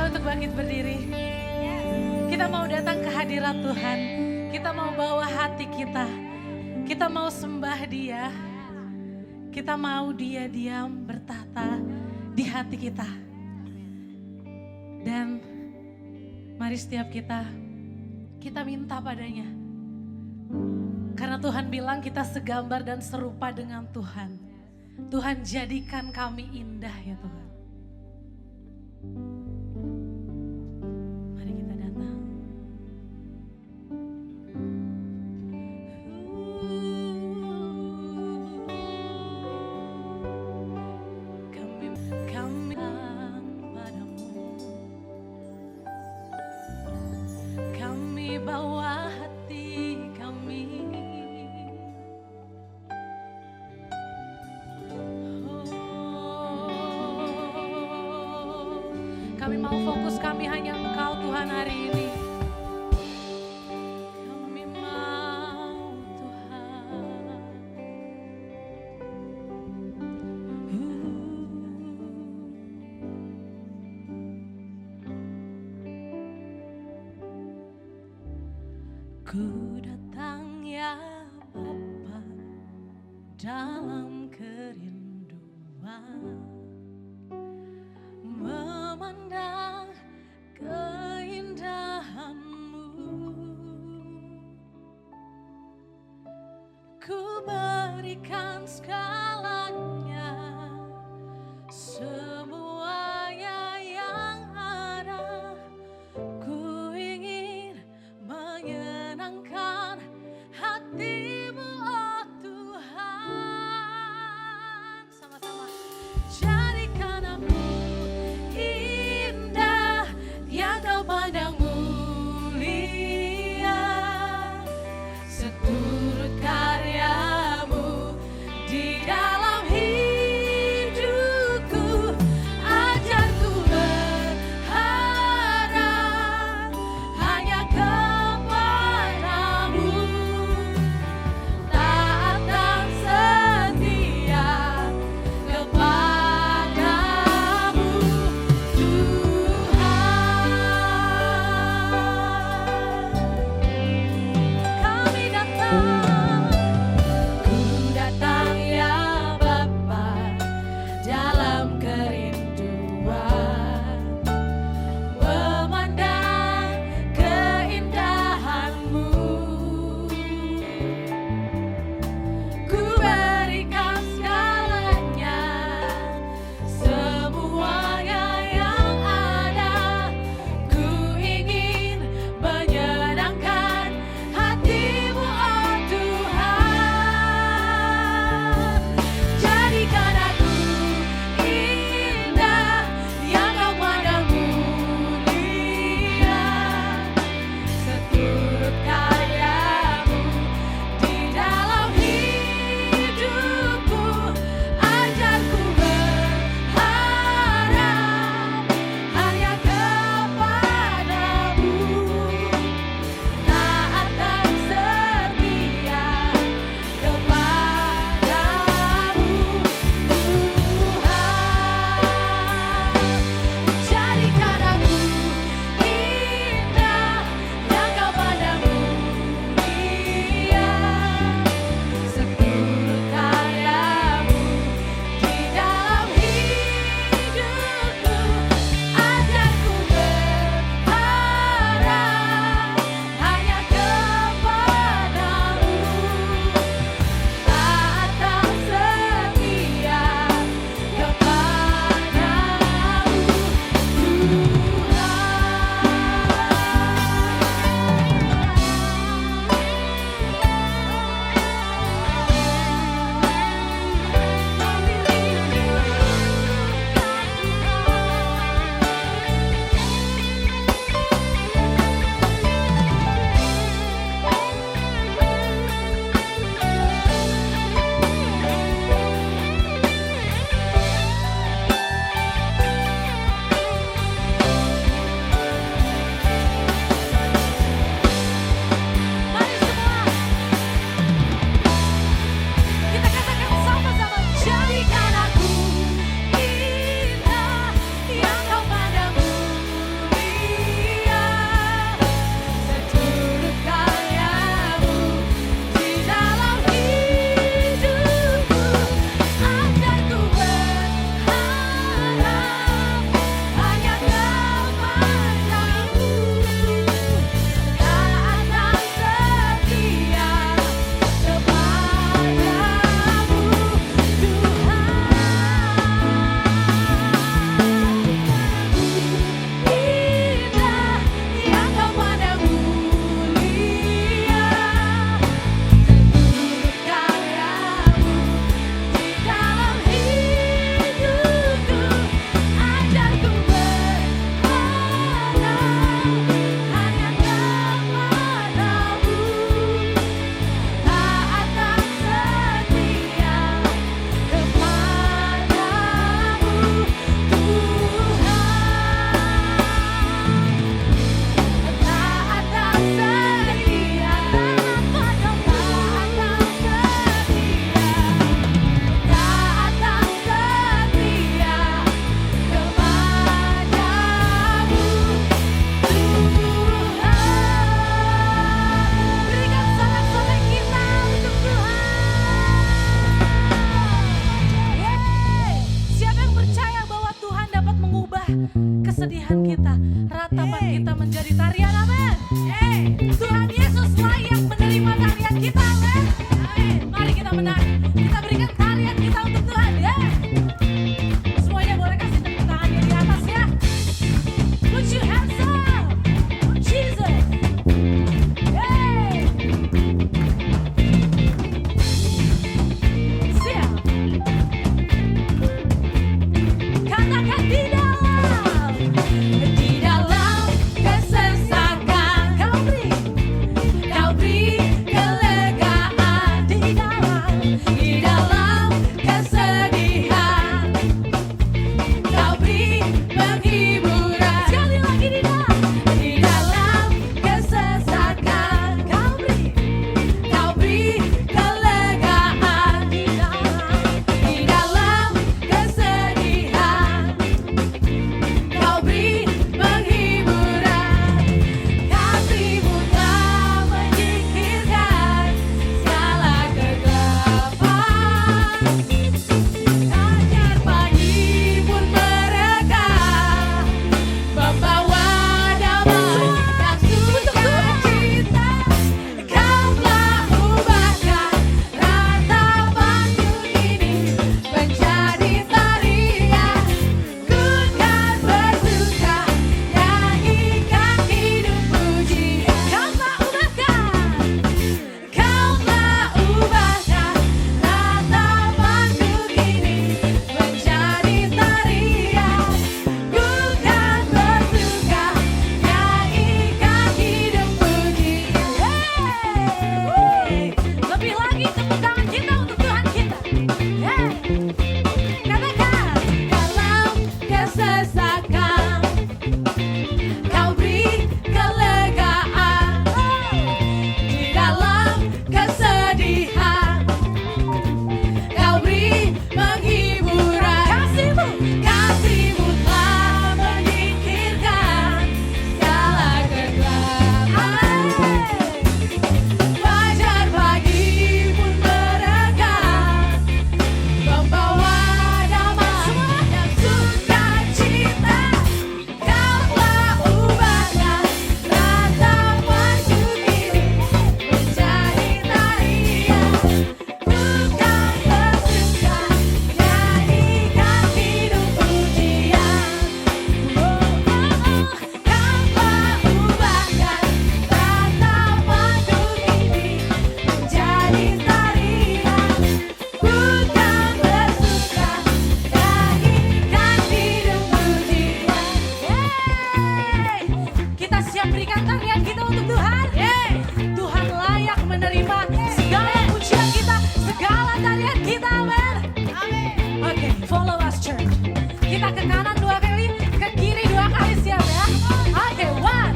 untuk bangkit berdiri. Kita mau datang ke hadirat Tuhan. Kita mau bawa hati kita. Kita mau sembah Dia. Kita mau Dia diam bertata di hati kita. Dan mari setiap kita minta padanya. Karena Tuhan bilang kita segambar dan serupa dengan Tuhan. Tuhan jadikan kami indah ya Tuhan. Mari kita datang. Kami padamu. Kami bawa hati kami. Kami mau fokus kami hanya Engkau Tuhan hari ini. Kami mau Tuhan. Ku datang ya Bapa dalam kerinduan. Memandang keindahan-Mu, ku berikan segalanya, semuanya yang ada. Ku ingin menyenangkan hati-Mu, oh Tuhan. Sama-sama. Jadikan aku indah yang Kau pandang mulia, seturut karya-Mu di dalam menjadi tarian, amin. Tuhan Yesus layak menerima tarian kita, amin. Mari kita menang, kita berikan tarian kita untuk Tuhan, ya. Semuanya boleh kasih tepuk tangannya di atas, ya. Put your hands up, Jesus. Siap. Katakan di dalam kesesakan kau beri kelegaan, di dalam kesedihan kau beri penghiburan. Sekali lagi di dalam kesesakan kau beri kelegaan, di dalam kesedihan kau beri penghiburan. Kasih-Mu telah menyingkirkan segala kegelapan. Fajar pagi pun merekah, membawa damai dan sukacita. Kau telah ubahkan ratapan ini menjadi tarian. Ku kan bersuka, nyanyikan hidup pujian. Kau telah ubahkan ratapanku ini menjadi tarian. Ku kan bersuka, nyanyikan hidup pujian. Lebih lagi tepuk tangan kita untuk Tuhan kita. Katakan dalam kesesakan kau beri kelegaan, di dalam kesedihan kau beri penghiburan. Kasih-Mu telah menyingkirkan segala kegelapan. Fajar pagi pun merekah, membawa damai dan sukacita. Kau telah ubahkan ratapanku ini menjadi tarian. Ku kan bersuka, nyanyikan hidup pujian. Kau telah ubahkan ratapanku ini menjadi tarian. Ku kan bersuka, nyanyikan hidup pujian. Kita siap berikan tarian kita untuk Tuhan. Tuhan layak menerima segala pujian kita, segala tarian kita, amin. Oke, follow us church. Kita ke kanan 2 kali, ke kiri 2 kali, siap ya. Oke, 1,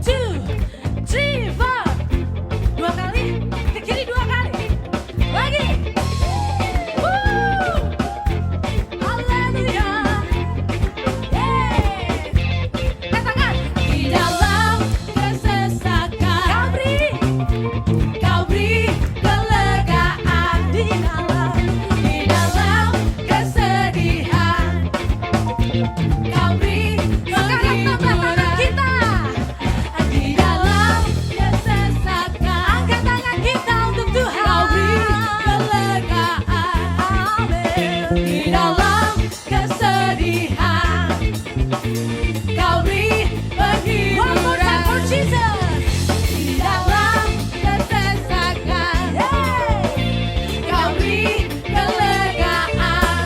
2, 3, 4. 2 kali, ke kiri 2 kali. Lagi. Haleluya. Katakan di dalam kesesakan kau beri kelegaan, di dalam kesedihan kau beri penghiburan. Kita di dalam kesesakan, angkat tangan kita untuk Tuhan. Kau beri kelegaan, amin. Di dalam kesedihan kau beri penghiburan. One more time for Jesus. Di dalam kesesakan kau beri kelegaan,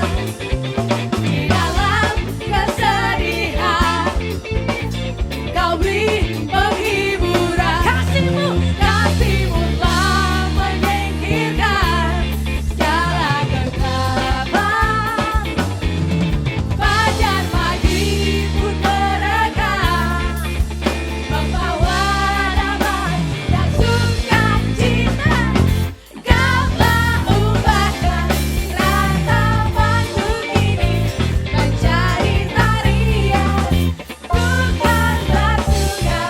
di dalam kesedihan kau beri penghiburan. Kasih-Mu telah menyingkirkan segala kegelapan. Fajar pagi pun merekah, membawa damai dan sukacita. Kau telah ubahkan ratapanku ini menjadi tarian. Ku kan bersuka,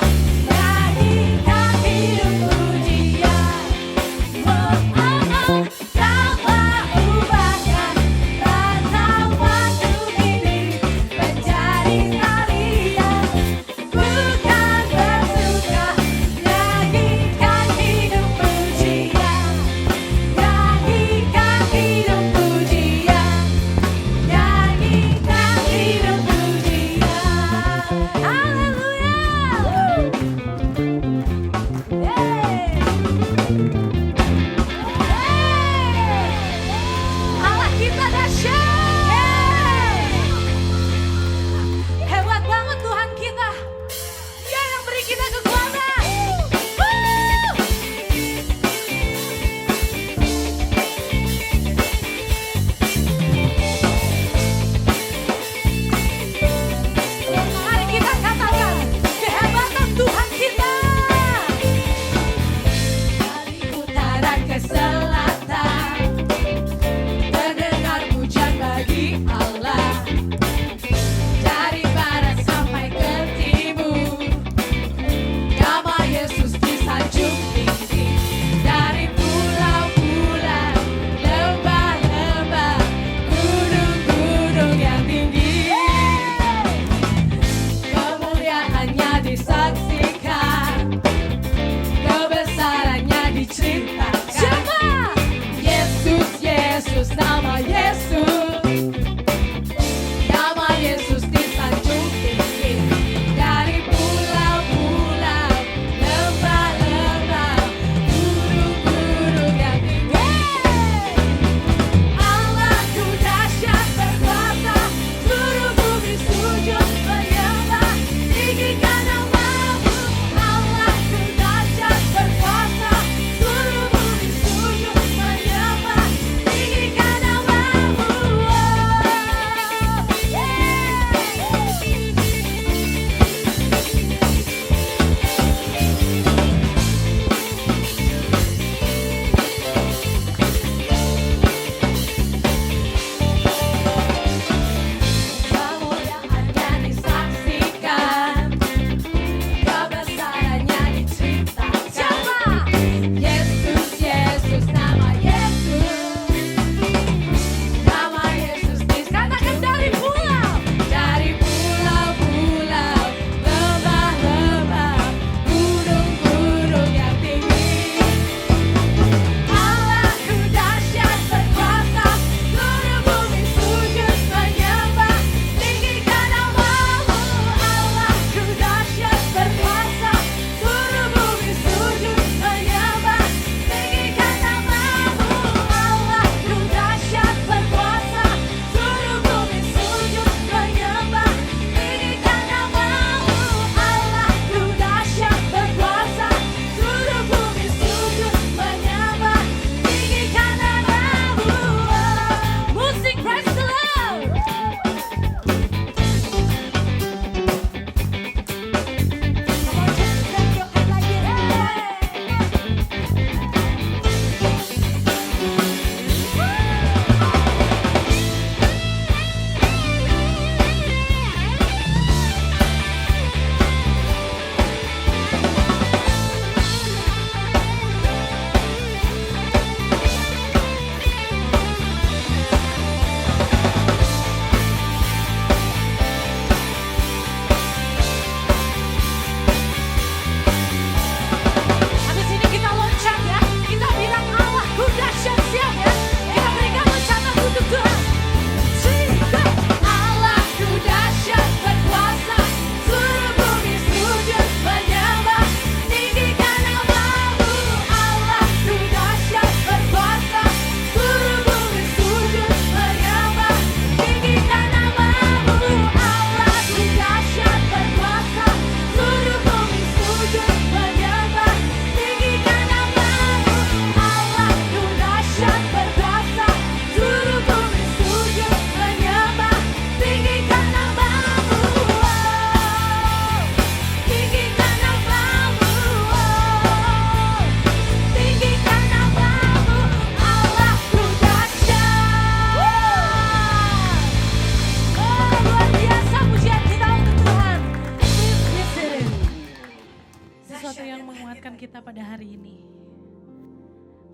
yang menguatkan kita pada hari ini.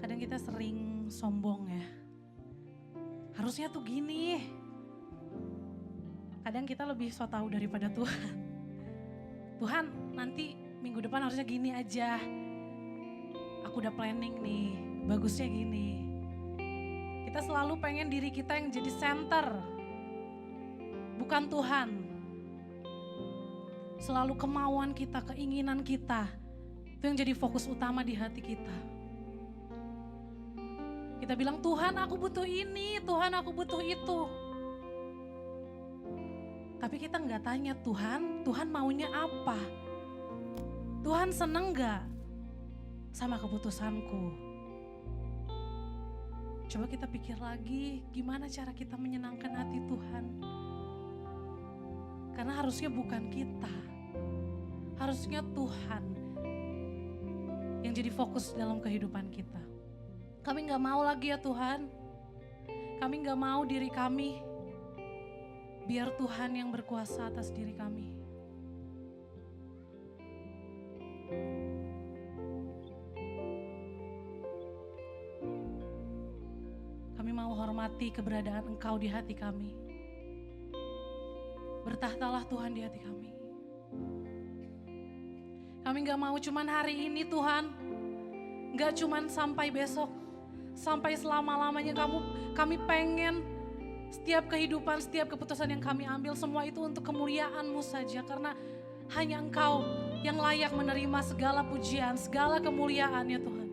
Kadang kita sering sombong ya. Harusnya tuh gini. Kadang kita lebih so tahu daripada Tuhan. Tuhan, nanti minggu depan harusnya gini aja. Aku udah planning nih, bagusnya gini. Kita selalu pengen diri kita yang jadi center, bukan Tuhan. Selalu kemauan kita, keinginan kita, itu yang jadi fokus utama di hati kita. Kita bilang, Tuhan aku butuh ini, Tuhan aku butuh itu. Tapi kita nggak tanya Tuhan maunya apa? Tuhan seneng nggak sama keputusanku? Coba kita pikir lagi, gimana cara kita menyenangkan hati Tuhan? Karena harusnya bukan kita, harusnya Tuhan yang jadi fokus dalam kehidupan kita. Kami nggak mau lagi ya Tuhan, kami nggak mau diri kami. Biar Tuhan yang berkuasa atas diri kami. Kami mau hormati keberadaan Engkau di hati kami. Bertahtalah Tuhan di hati kami. Kami gak mau cuman hari ini Tuhan. Gak cuman sampai besok. Sampai selama-lamanya kami pengen setiap kehidupan, setiap keputusan yang kami ambil, semua itu untuk kemuliaan-Mu saja. Karena hanya Engkau yang layak menerima segala pujian, segala kemuliaan ya Tuhan.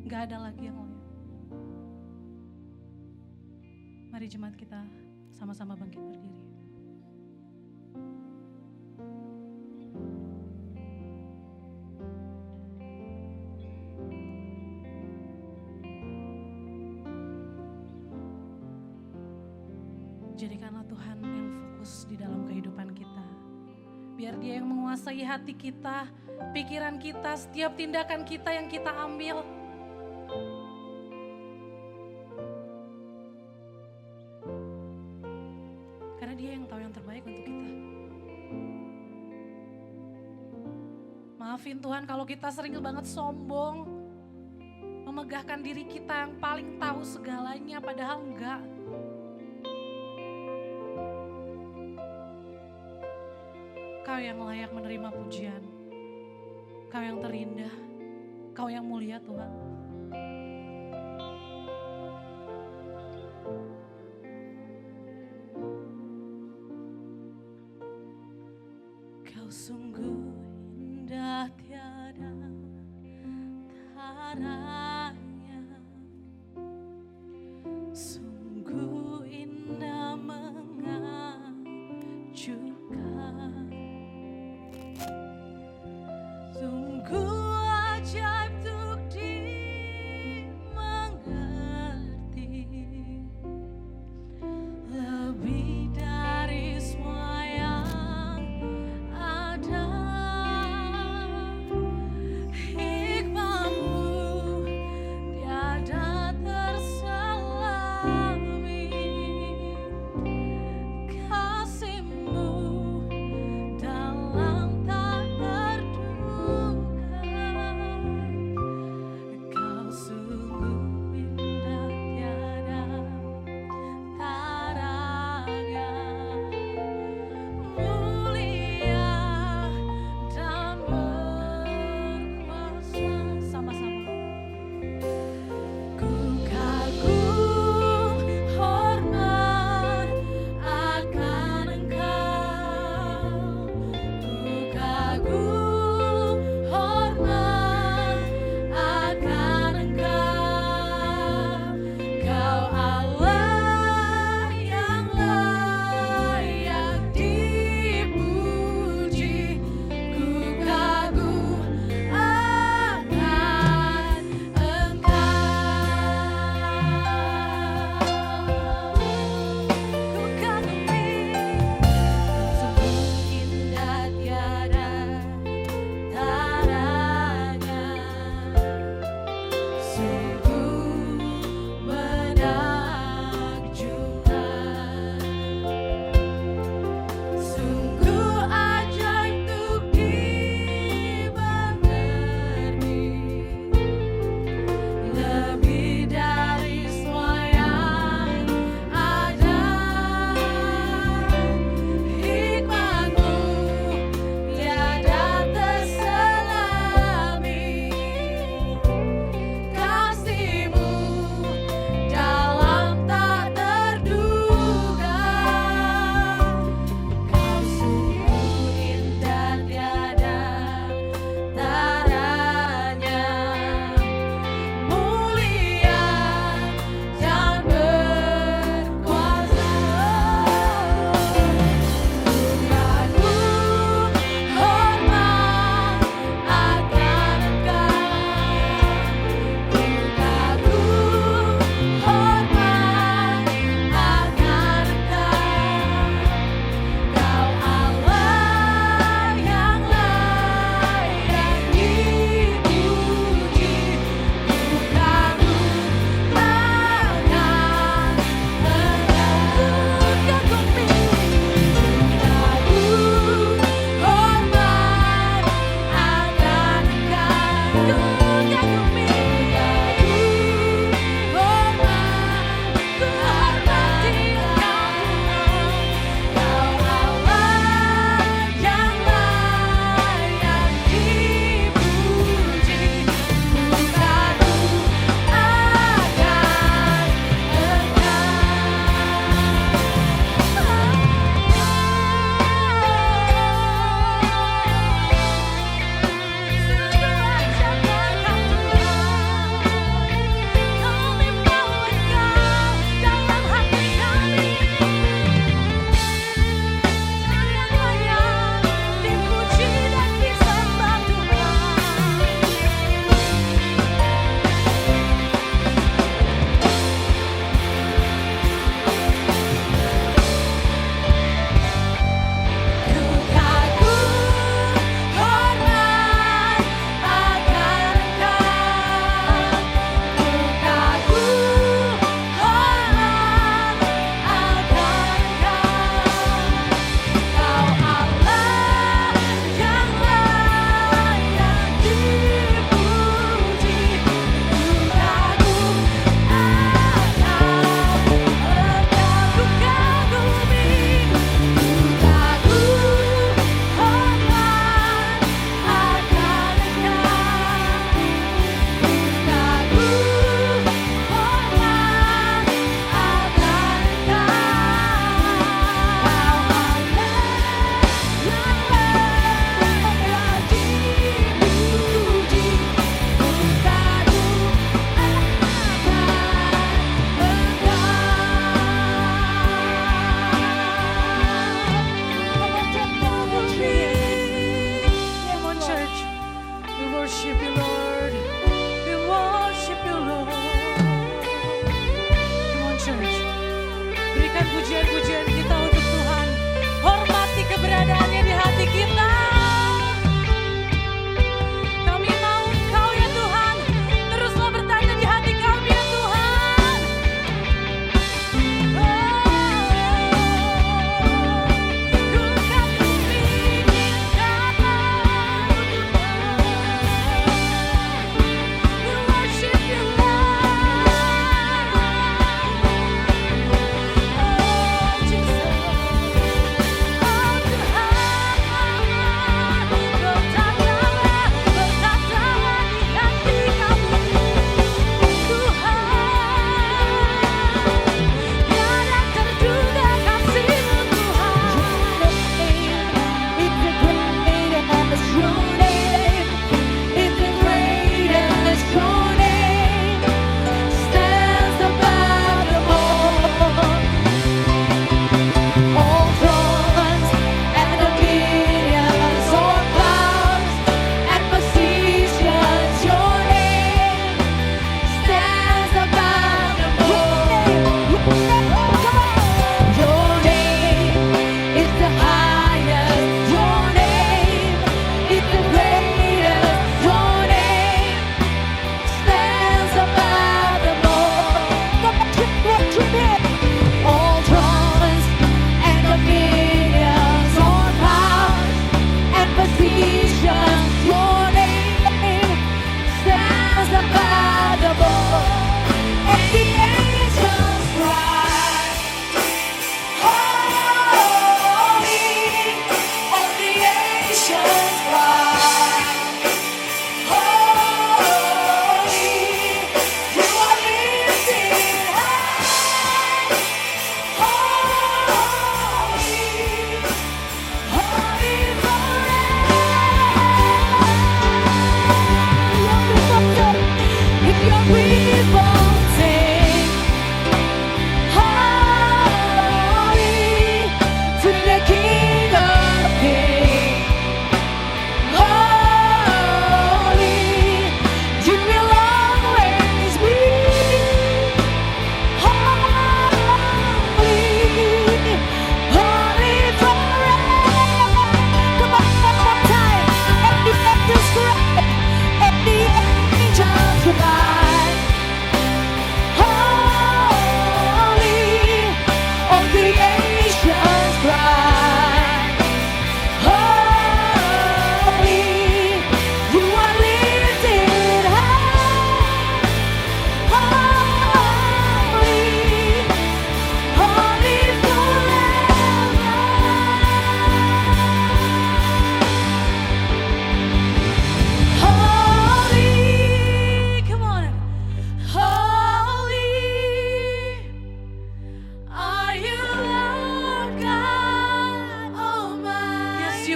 Gak ada lagi yang lain. Mari jemaat kita sama-sama bangkit berdiri. Jadikanlah Tuhan yang fokus di dalam kehidupan kita. Biar Dia yang menguasai hati kita, pikiran kita, setiap tindakan kita yang kita ambil. Karena Dia yang tahu yang terbaik untuk kita. Maafin Tuhan kalau kita sering banget sombong, memegahkan diri kita yang paling tahu segalanya padahal enggak. Kau yang layak menerima pujian, Kau yang terindah, Kau yang mulia Tuhan. Kau sungguh indah tiada taranya, sungguh indah mengajukan. Sungguh ajaib untuk dimengerti, lebih dari semua yang ada. Hikmat-Mu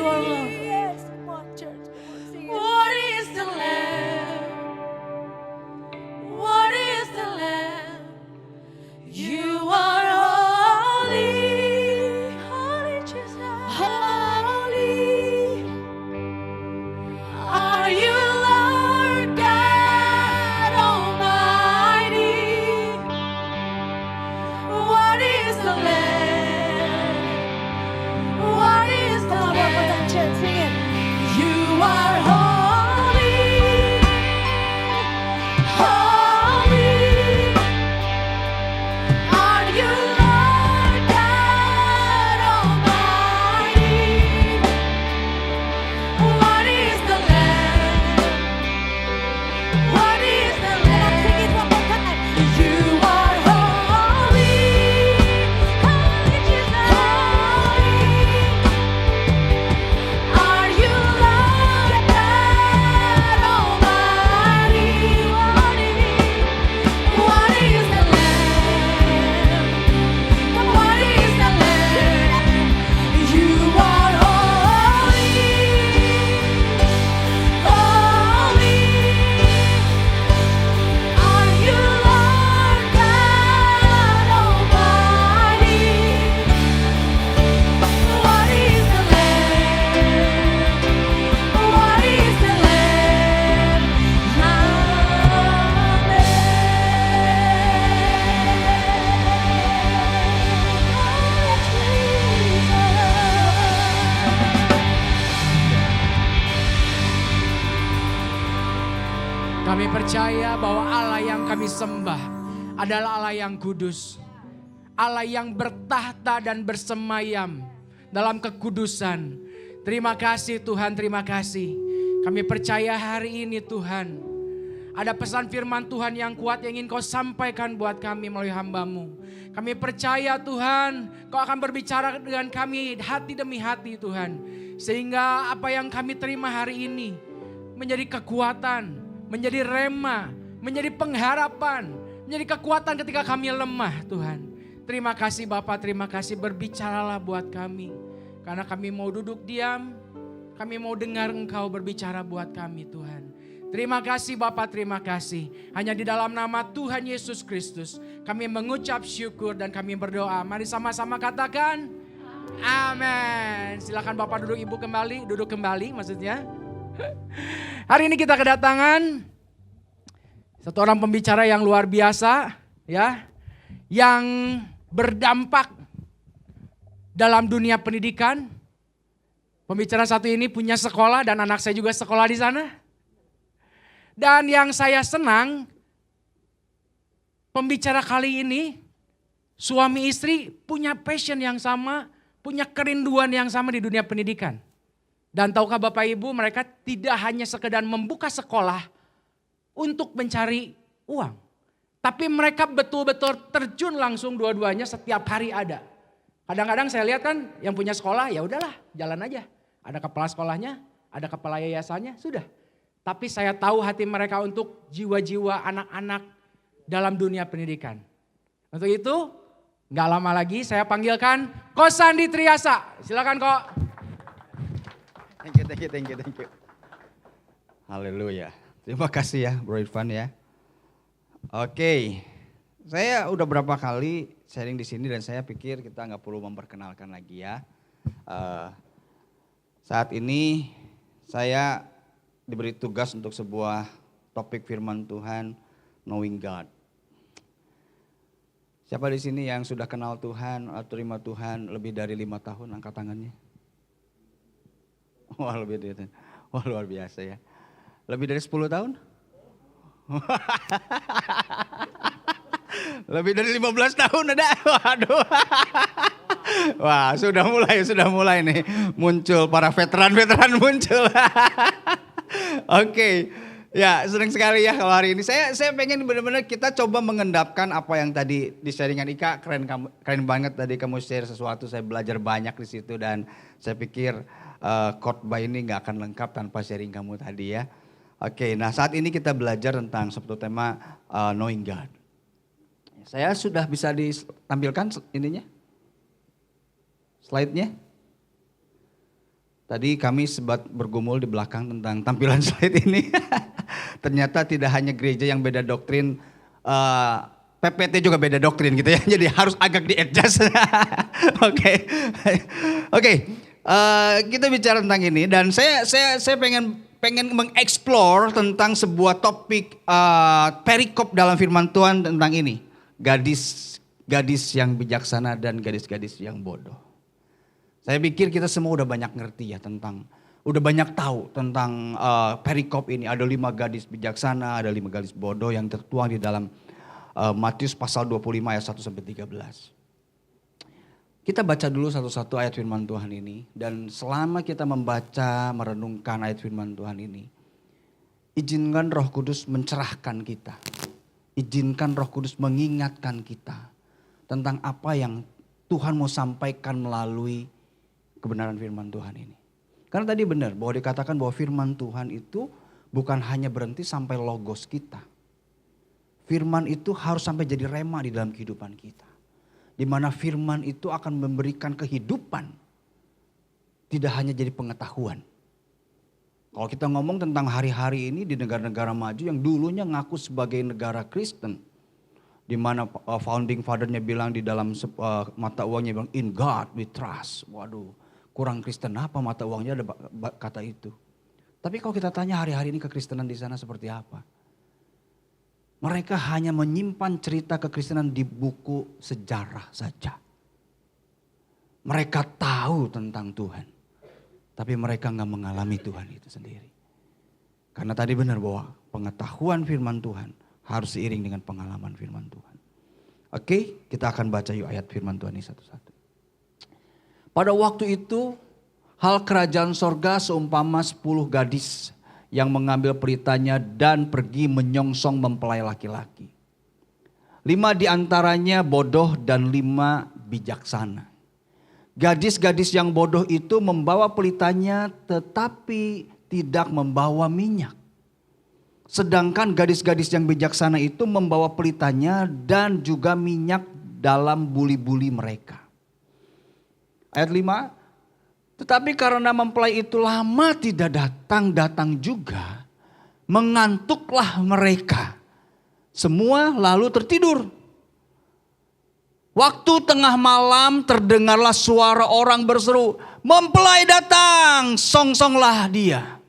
your love. Yes, come on church. Sing it. What is the Lamb? What is the Lamb? You are holy, holy Jesus, holy. Are you Lord God Almighty? What is the Lamb? What is the Come on, one more time, Lamb? church. Sing it. You are holy, holy. Are you Lord God Almighty? What is the Lamb? What is the Come on, sing it Lamb? one more time. You are holy, holy Jesus, holy. Are you Lord God Almighty? What is the Lamb? What is the Lamb? You are holy, holy. Are you Lord God Almighty? What is the Lamb? What is the Lamb? Kami percaya bahwa Allah yang kami sembah adalah Allah yang kudus. Allah yang bertahta dan bersemayam dalam kekudusan. Terima kasih Tuhan, terima kasih. Kami percaya hari ini Tuhan, ada pesan firman Tuhan yang kuat yang ingin kau sampaikan buat kami melalui hamba-Mu. Kami percaya Tuhan, kau akan berbicara dengan kami hati demi hati Tuhan. Sehingga apa yang kami terima hari ini menjadi kekuatan, menjadi rema, menjadi pengharapan, menjadi kekuatan ketika kami lemah Tuhan. Terima kasih Bapak, terima kasih, berbicaralah buat kami. Karena kami mau duduk diam, kami mau dengar Engkau berbicara buat kami Tuhan. Terima kasih Bapak, terima kasih. Hanya di dalam nama Tuhan Yesus Kristus kami mengucap syukur dan kami berdoa. Mari sama-sama katakan amin. Silakan Bapak duduk, Ibu kembali, duduk kembali maksudnya. Hari ini kita kedatangan satu orang pembicara yang luar biasa ya, yang berdampak dalam dunia pendidikan. Pembicara satu ini punya sekolah dan anak saya juga sekolah di sana. Dan yang saya senang, pembicara kali ini suami istri punya passion yang sama, punya kerinduan yang sama di dunia pendidikan. Dan tahukah Bapak Ibu, mereka tidak hanya sekedar membuka sekolah untuk mencari uang. Tapi mereka betul-betul terjun langsung dua-duanya, setiap hari ada. Kadang-kadang saya lihat kan yang punya sekolah ya udahlah jalan aja. Ada kepala sekolahnya, ada kepala yayasannya, sudah. Tapi saya tahu hati mereka untuk jiwa-jiwa anak-anak dalam dunia pendidikan. Untuk itu gak lama lagi saya panggilkan Ko Sandi Triasa. Silakan Ko. Thank you. Haleluya. Terima kasih ya Bro Irfan ya. Oke, saya udah berapa kali sharing di sini dan saya pikir kita nggak perlu memperkenalkan lagi ya. Saat ini saya diberi tugas untuk sebuah topik firman Tuhan, Knowing God. Siapa di sini yang sudah kenal Tuhan atau terima Tuhan lebih dari 5 tahun, angkat tangannya. Wah lebih dari, wah luar biasa ya. Lebih dari 10 tahun? Lebih dari 15 tahun ada? Waduh. Wah sudah mulai nih muncul para veteran muncul. Oke. Ya senang sekali ya kalau hari ini. Saya pengen benar-benar kita coba mengendapkan apa yang tadi di sharingan Ika. Keren banget tadi kamu share sesuatu. Saya belajar banyak di situ dan saya pikir khotbah ini gak akan lengkap tanpa sharing kamu tadi ya. Oke, nah saat ini kita belajar tentang satu tema Knowing God. Saya sudah bisa ditampilkan ininya? Slide-nya? Tadi kami sempat bergumul di belakang tentang tampilan slide ini. Ternyata tidak hanya gereja yang beda doktrin, PPT juga beda doktrin gitu ya. Jadi harus agak di-adjust. Oke. Kita bicara tentang ini dan saya pengen mengeksplor tentang sebuah topik perikop dalam firman Tuhan tentang ini. Gadis yang bijaksana dan gadis-gadis yang bodoh. Saya pikir kita semua udah banyak ngerti ya udah banyak tahu tentang perikop ini. Ada 5 gadis bijaksana, ada 5 gadis bodoh yang tertuang di dalam Matius pasal 25 ayat 1 sampai 13. Kita baca dulu satu-satu ayat firman Tuhan ini. Dan selama kita membaca, merenungkan ayat firman Tuhan ini, izinkan Roh Kudus mencerahkan kita. Izinkan Roh Kudus mengingatkan kita tentang apa yang Tuhan mau sampaikan melalui kebenaran firman Tuhan ini. Karena tadi benar bahwa dikatakan bahwa firman Tuhan itu bukan hanya berhenti sampai logos kita. Firman itu harus sampai jadi rema di dalam kehidupan kita. Di mana firman itu akan memberikan kehidupan. Tidak hanya jadi pengetahuan. Kalau kita ngomong tentang hari-hari ini di negara-negara maju yang dulunya ngaku sebagai negara Kristen. Di mana founding father-nya bilang di dalam mata uangnya bilang in God we trust. Waduh. Kurang Kristen apa mata uangnya ada kata itu. Tapi kalau kita tanya hari-hari ini kekristenan di sana seperti apa? Mereka hanya menyimpan cerita kekristenan di buku sejarah saja. Mereka tahu tentang Tuhan. Tapi mereka gak mengalami Tuhan itu sendiri. Karena tadi benar bahwa pengetahuan firman Tuhan harus seiring dengan pengalaman firman Tuhan. Oke, kita akan baca yuk ayat firman Tuhan ini satu-satu. Pada waktu itu hal kerajaan sorga seumpama 10 gadis yang mengambil pelitanya dan pergi menyongsong mempelai laki-laki. 5 diantaranya bodoh dan 5 bijaksana. Gadis-gadis yang bodoh itu membawa pelitanya tetapi tidak membawa minyak. Sedangkan gadis-gadis yang bijaksana itu membawa pelitanya dan juga minyak dalam buli-buli mereka. Ayat 5, tetapi karena mempelai itu lama tidak datang juga, mengantuklah mereka. Semua lalu tertidur. Waktu tengah malam terdengarlah suara orang berseru, mempelai datang, songsonglah dia.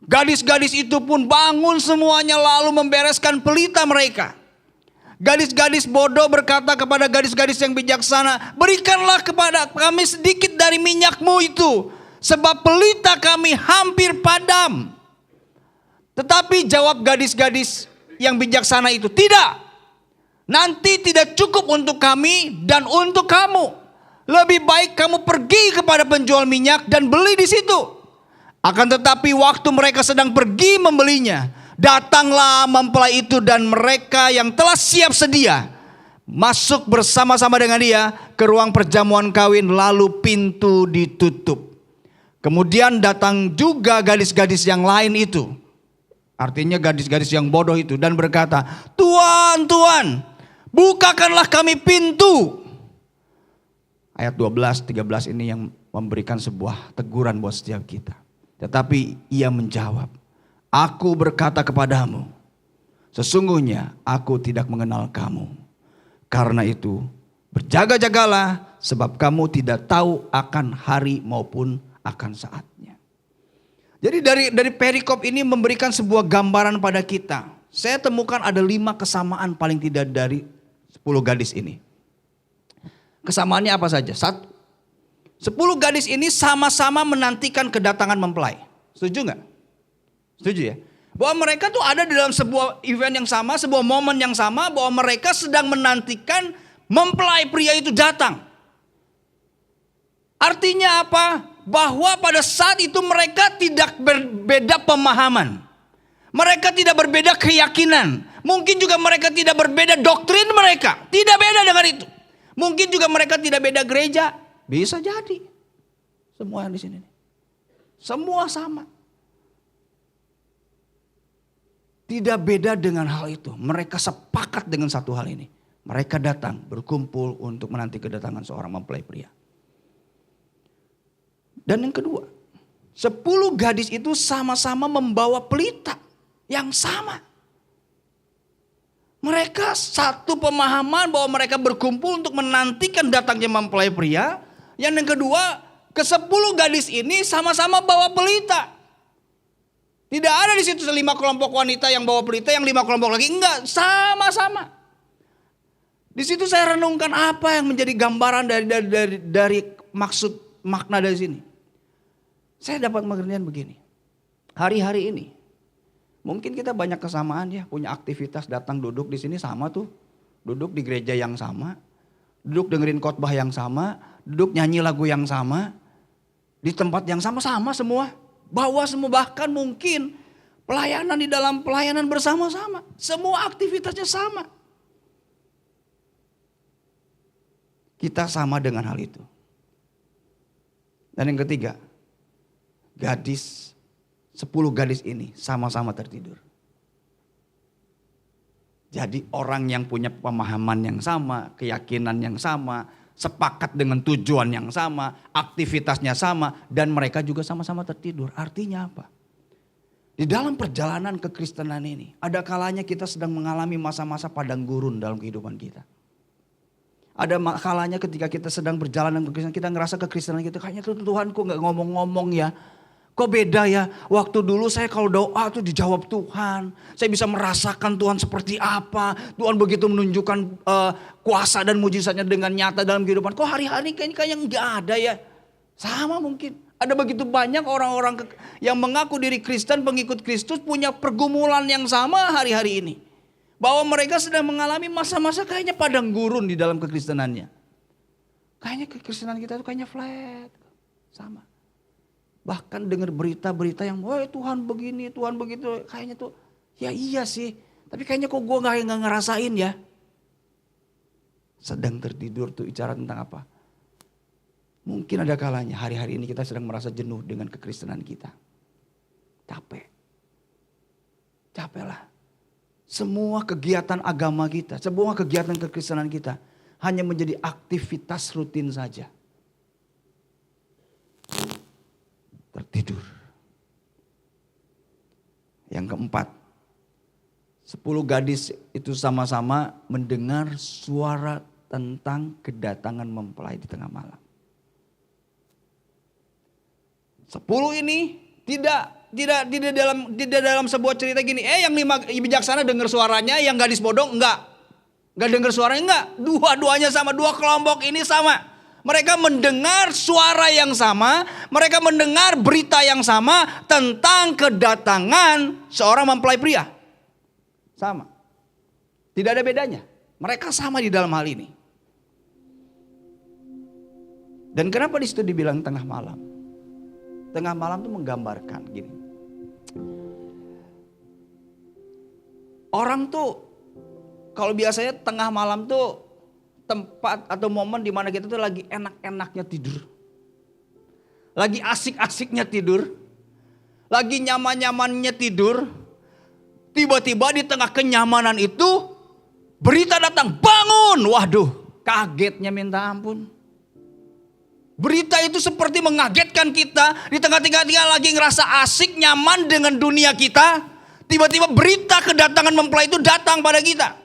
Gadis-gadis itu pun bangun semuanya lalu membereskan pelita mereka. Gadis-gadis bodoh berkata kepada gadis-gadis yang bijaksana, berikanlah kepada kami sedikit dari minyakmu itu, sebab pelita kami hampir padam. Tetapi jawab gadis-gadis yang bijaksana itu, tidak. Nanti tidak cukup untuk kami dan untuk kamu. Lebih baik kamu pergi kepada penjual minyak dan beli di situ. Akan tetapi waktu mereka sedang pergi membelinya, datanglah mempelai itu dan mereka yang telah siap sedia masuk bersama-sama dengan dia ke ruang perjamuan kawin, lalu pintu ditutup. Kemudian datang juga gadis-gadis yang lain itu, artinya gadis-gadis yang bodoh itu, dan berkata, Tuan, Tuan, bukakanlah kami pintu. Ayat 12-13 ini yang memberikan sebuah teguran buat setiap kita. Tetapi ia menjawab, aku berkata kepadamu, sesungguhnya aku tidak mengenal kamu. Karena itu berjaga-jagalah, sebab kamu tidak tahu akan hari maupun akan saatnya. Jadi dari perikop ini memberikan sebuah gambaran pada kita. Saya temukan ada 5 kesamaan paling tidak dari 10 gadis ini. Kesamaannya apa saja? 1. 10 gadis ini sama-sama menantikan kedatangan mempelai. Setuju nggak? Setuju ya? Bahwa mereka tuh ada di dalam sebuah event yang sama, sebuah momen yang sama, bahwa mereka sedang menantikan mempelai pria itu datang. Artinya apa? Bahwa pada saat itu mereka tidak berbeda pemahaman. Mereka tidak berbeda keyakinan. Mungkin juga mereka tidak berbeda doktrin mereka. Tidak beda dengan itu. Mungkin juga mereka tidak beda gereja. Bisa jadi. Semua yang di sini. Semua sama. Tidak beda dengan hal itu. Mereka sepakat dengan satu hal ini. Mereka datang berkumpul untuk menanti kedatangan seorang mempelai pria. Dan yang kedua, 10 gadis itu sama-sama membawa pelita yang sama. Mereka satu pemahaman bahwa mereka berkumpul untuk menantikan datangnya mempelai pria. Yang kedua, ke-10 gadis ini sama-sama bawa pelita. Tidak ada di situ 5 kelompok wanita yang bawa pelita, yang 5 kelompok lagi enggak, sama-sama. Di situ saya renungkan apa yang menjadi gambaran dari maksud makna dari sini. Saya dapat pengertian begini. Hari-hari ini mungkin kita banyak kesamaan ya, punya aktivitas datang duduk di sini sama tuh. Duduk di gereja yang sama, duduk dengerin khotbah yang sama, duduk nyanyi lagu yang sama, di tempat yang sama-sama semua. Bawa semua, bahkan mungkin pelayanan di dalam pelayanan bersama-sama. Semua aktivitasnya sama. Kita sama dengan hal itu. Dan yang ketiga, 10 gadis ini sama-sama tertidur. Jadi orang yang punya pemahaman yang sama, keyakinan yang sama, sepakat dengan tujuan yang sama, aktivitasnya sama, dan mereka juga sama-sama tertidur. Artinya apa? Di dalam perjalanan kekristenan ini, ada kalanya kita sedang mengalami masa-masa padang gurun dalam kehidupan kita. Ada kalanya ketika kita sedang berjalan dengan kekristenan, kita ngerasa kekristenan kita kayaknya tuh Tuhan kok gak ngomong-ngomong ya. Kok beda ya, waktu dulu saya kalau doa tuh dijawab Tuhan. Saya bisa merasakan Tuhan seperti apa. Tuhan begitu menunjukkan kuasa dan mujizatnya dengan nyata dalam kehidupan. Kok hari-hari kayaknya nggak ada ya. Sama mungkin. Ada begitu banyak orang-orang yang mengaku diri Kristen, pengikut Kristus punya pergumulan yang sama hari-hari ini. Bahwa mereka sedang mengalami masa-masa kayaknya padang gurun di dalam kekristenannya. Kayaknya kekristenan kita tuh kayaknya flat. Sama. Bahkan dengar berita-berita yang, wah Tuhan begini, Tuhan begitu. Kayaknya tuh, ya iya sih. Tapi kayaknya kok gue gak ngerasain ya. Sedang tertidur tuh bicara tentang apa? Mungkin ada kalanya hari-hari ini kita sedang merasa jenuh dengan kekristenan kita. Capek. Capek lah. Semua kegiatan agama kita, semua kegiatan kekristenan kita hanya menjadi aktivitas rutin saja. Tertidur. Yang keempat, 10 gadis itu sama-sama mendengar suara tentang kedatangan mempelai di tengah malam. 10 ini tidak dalam sebuah cerita gini. Yang 5 bijaksana dengar suaranya, yang gadis bodoh enggak dengar suaranya enggak. Dua-duanya sama, 2 kelompok ini sama. Mereka mendengar suara yang sama, mereka mendengar berita yang sama tentang kedatangan seorang mempelai pria. Sama. Tidak ada bedanya. Mereka sama di dalam hal ini. Dan kenapa di situ dibilang tengah malam? Tengah malam itu menggambarkan gini. Orang tuh kalau biasanya tengah malam tuh tempat atau momen di mana kita tuh lagi enak-enaknya tidur. Lagi asik-asiknya tidur. Lagi nyaman-nyamannya tidur. Tiba-tiba di tengah kenyamanan itu berita datang, bangun. Waduh, kagetnya minta ampun. Berita itu seperti mengagetkan kita. Di tengah-tengah lagi ngerasa asik, nyaman dengan dunia kita. Tiba-tiba berita kedatangan mempelai itu datang pada kita.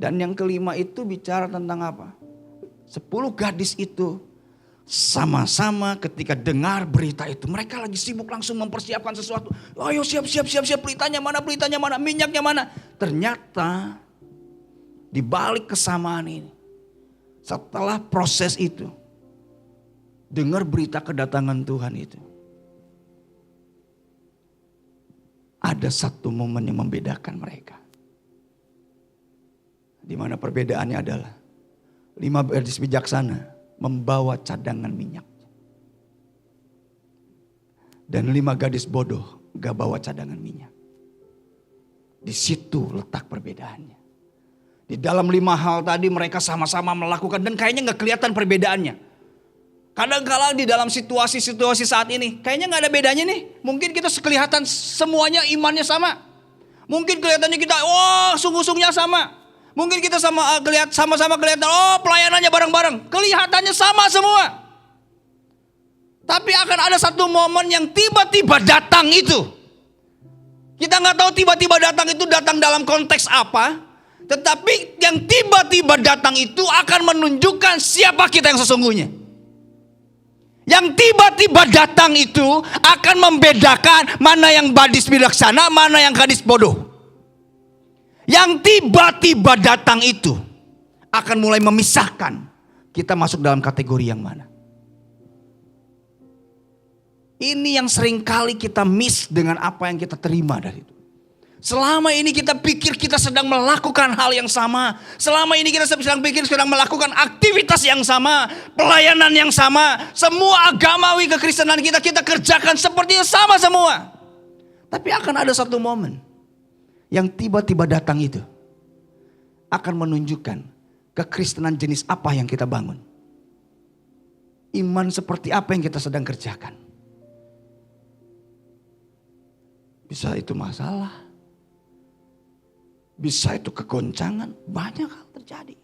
Dan yang kelima itu bicara tentang apa? 10 gadis itu sama-sama ketika dengar berita itu. Mereka lagi sibuk langsung mempersiapkan sesuatu. Ayo siap, pelitanya mana, minyaknya mana. Ternyata di balik kesamaan ini, setelah proses itu, dengar berita kedatangan Tuhan itu, ada satu momen yang membedakan mereka. Di mana perbedaannya adalah 5 gadis bijaksana membawa cadangan minyak. Dan 5 gadis bodoh gak bawa cadangan minyak. Di situ letak perbedaannya. Di dalam 5 hal tadi mereka sama-sama melakukan dan kayaknya gak kelihatan perbedaannya. Kadang-kala di dalam situasi-situasi saat ini kayaknya gak ada bedanya nih. Mungkin kita kelihatan semuanya imannya sama. Mungkin kelihatannya kita sungguh-sungguhnya sama. Mungkin kita sama-sama kelihatan, oh pelayanannya bareng-bareng. Kelihatannya sama semua. Tapi akan ada satu momen yang tiba-tiba datang itu. Kita nggak tahu tiba-tiba datang itu datang dalam konteks apa. Tetapi yang tiba-tiba datang itu akan menunjukkan siapa kita yang sesungguhnya. Yang tiba-tiba datang itu akan membedakan mana yang gadis bijaksana, mana yang gadis bodoh. Yang tiba-tiba datang itu akan mulai memisahkan kita masuk dalam kategori yang mana. Ini yang seringkali kita miss dengan apa yang kita terima dari itu. Selama ini kita pikir kita sedang melakukan hal yang sama. Selama ini kita sedang melakukan aktivitas yang sama. Pelayanan yang sama. Semua agamawi kekristenan kita kerjakan sepertinya sama semua. Tapi akan ada satu momen yang tiba-tiba datang itu akan menunjukkan kekristenan jenis apa yang kita bangun. Iman seperti apa yang kita sedang kerjakan. Bisa itu masalah. Bisa itu kegoncangan. Banyak hal terjadi.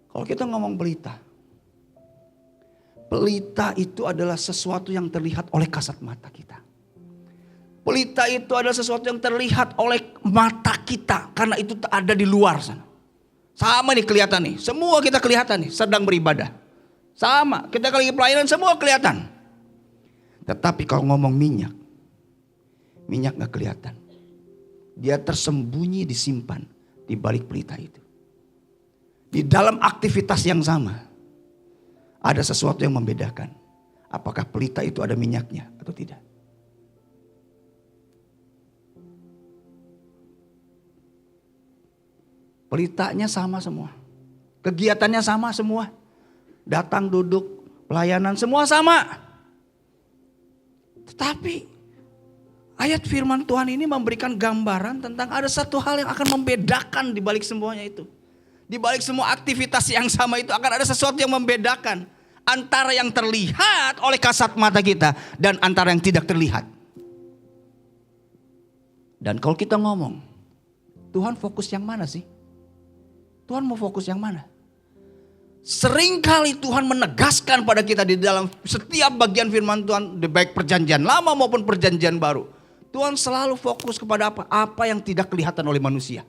Kalau kita ngomong pelita. Pelita itu adalah sesuatu yang terlihat oleh kasat mata kita. Pelita itu adalah sesuatu yang terlihat oleh mata kita. Karena itu ada di luar sana. Sama nih kelihatan nih. Semua kita kelihatan nih sedang beribadah. Sama. Kita lagi pelayanan semua kelihatan. Tetapi kalau ngomong minyak. Minyak gak kelihatan. Dia tersembunyi disimpan di balik pelita itu. Di dalam aktivitas yang sama. Ada sesuatu yang membedakan. Apakah pelita itu ada minyaknya atau tidak. Pelitanya sama semua. Kegiatannya sama semua. Datang, duduk, pelayanan semua sama. Tetapi ayat firman Tuhan ini memberikan gambaran tentang ada satu hal yang akan membedakan di balik semuanya itu. Di balik semua aktivitas yang sama itu akan ada sesuatu yang membedakan antara yang terlihat oleh kasat mata kita dan antara yang tidak terlihat. Dan kalau kita ngomong, Tuhan fokus yang mana sih? Tuhan mau fokus yang mana? Seringkali Tuhan menegaskan pada kita di dalam setiap bagian firman Tuhan, baik perjanjian lama maupun perjanjian baru. Tuhan selalu fokus kepada apa? Apa yang tidak kelihatan oleh manusia.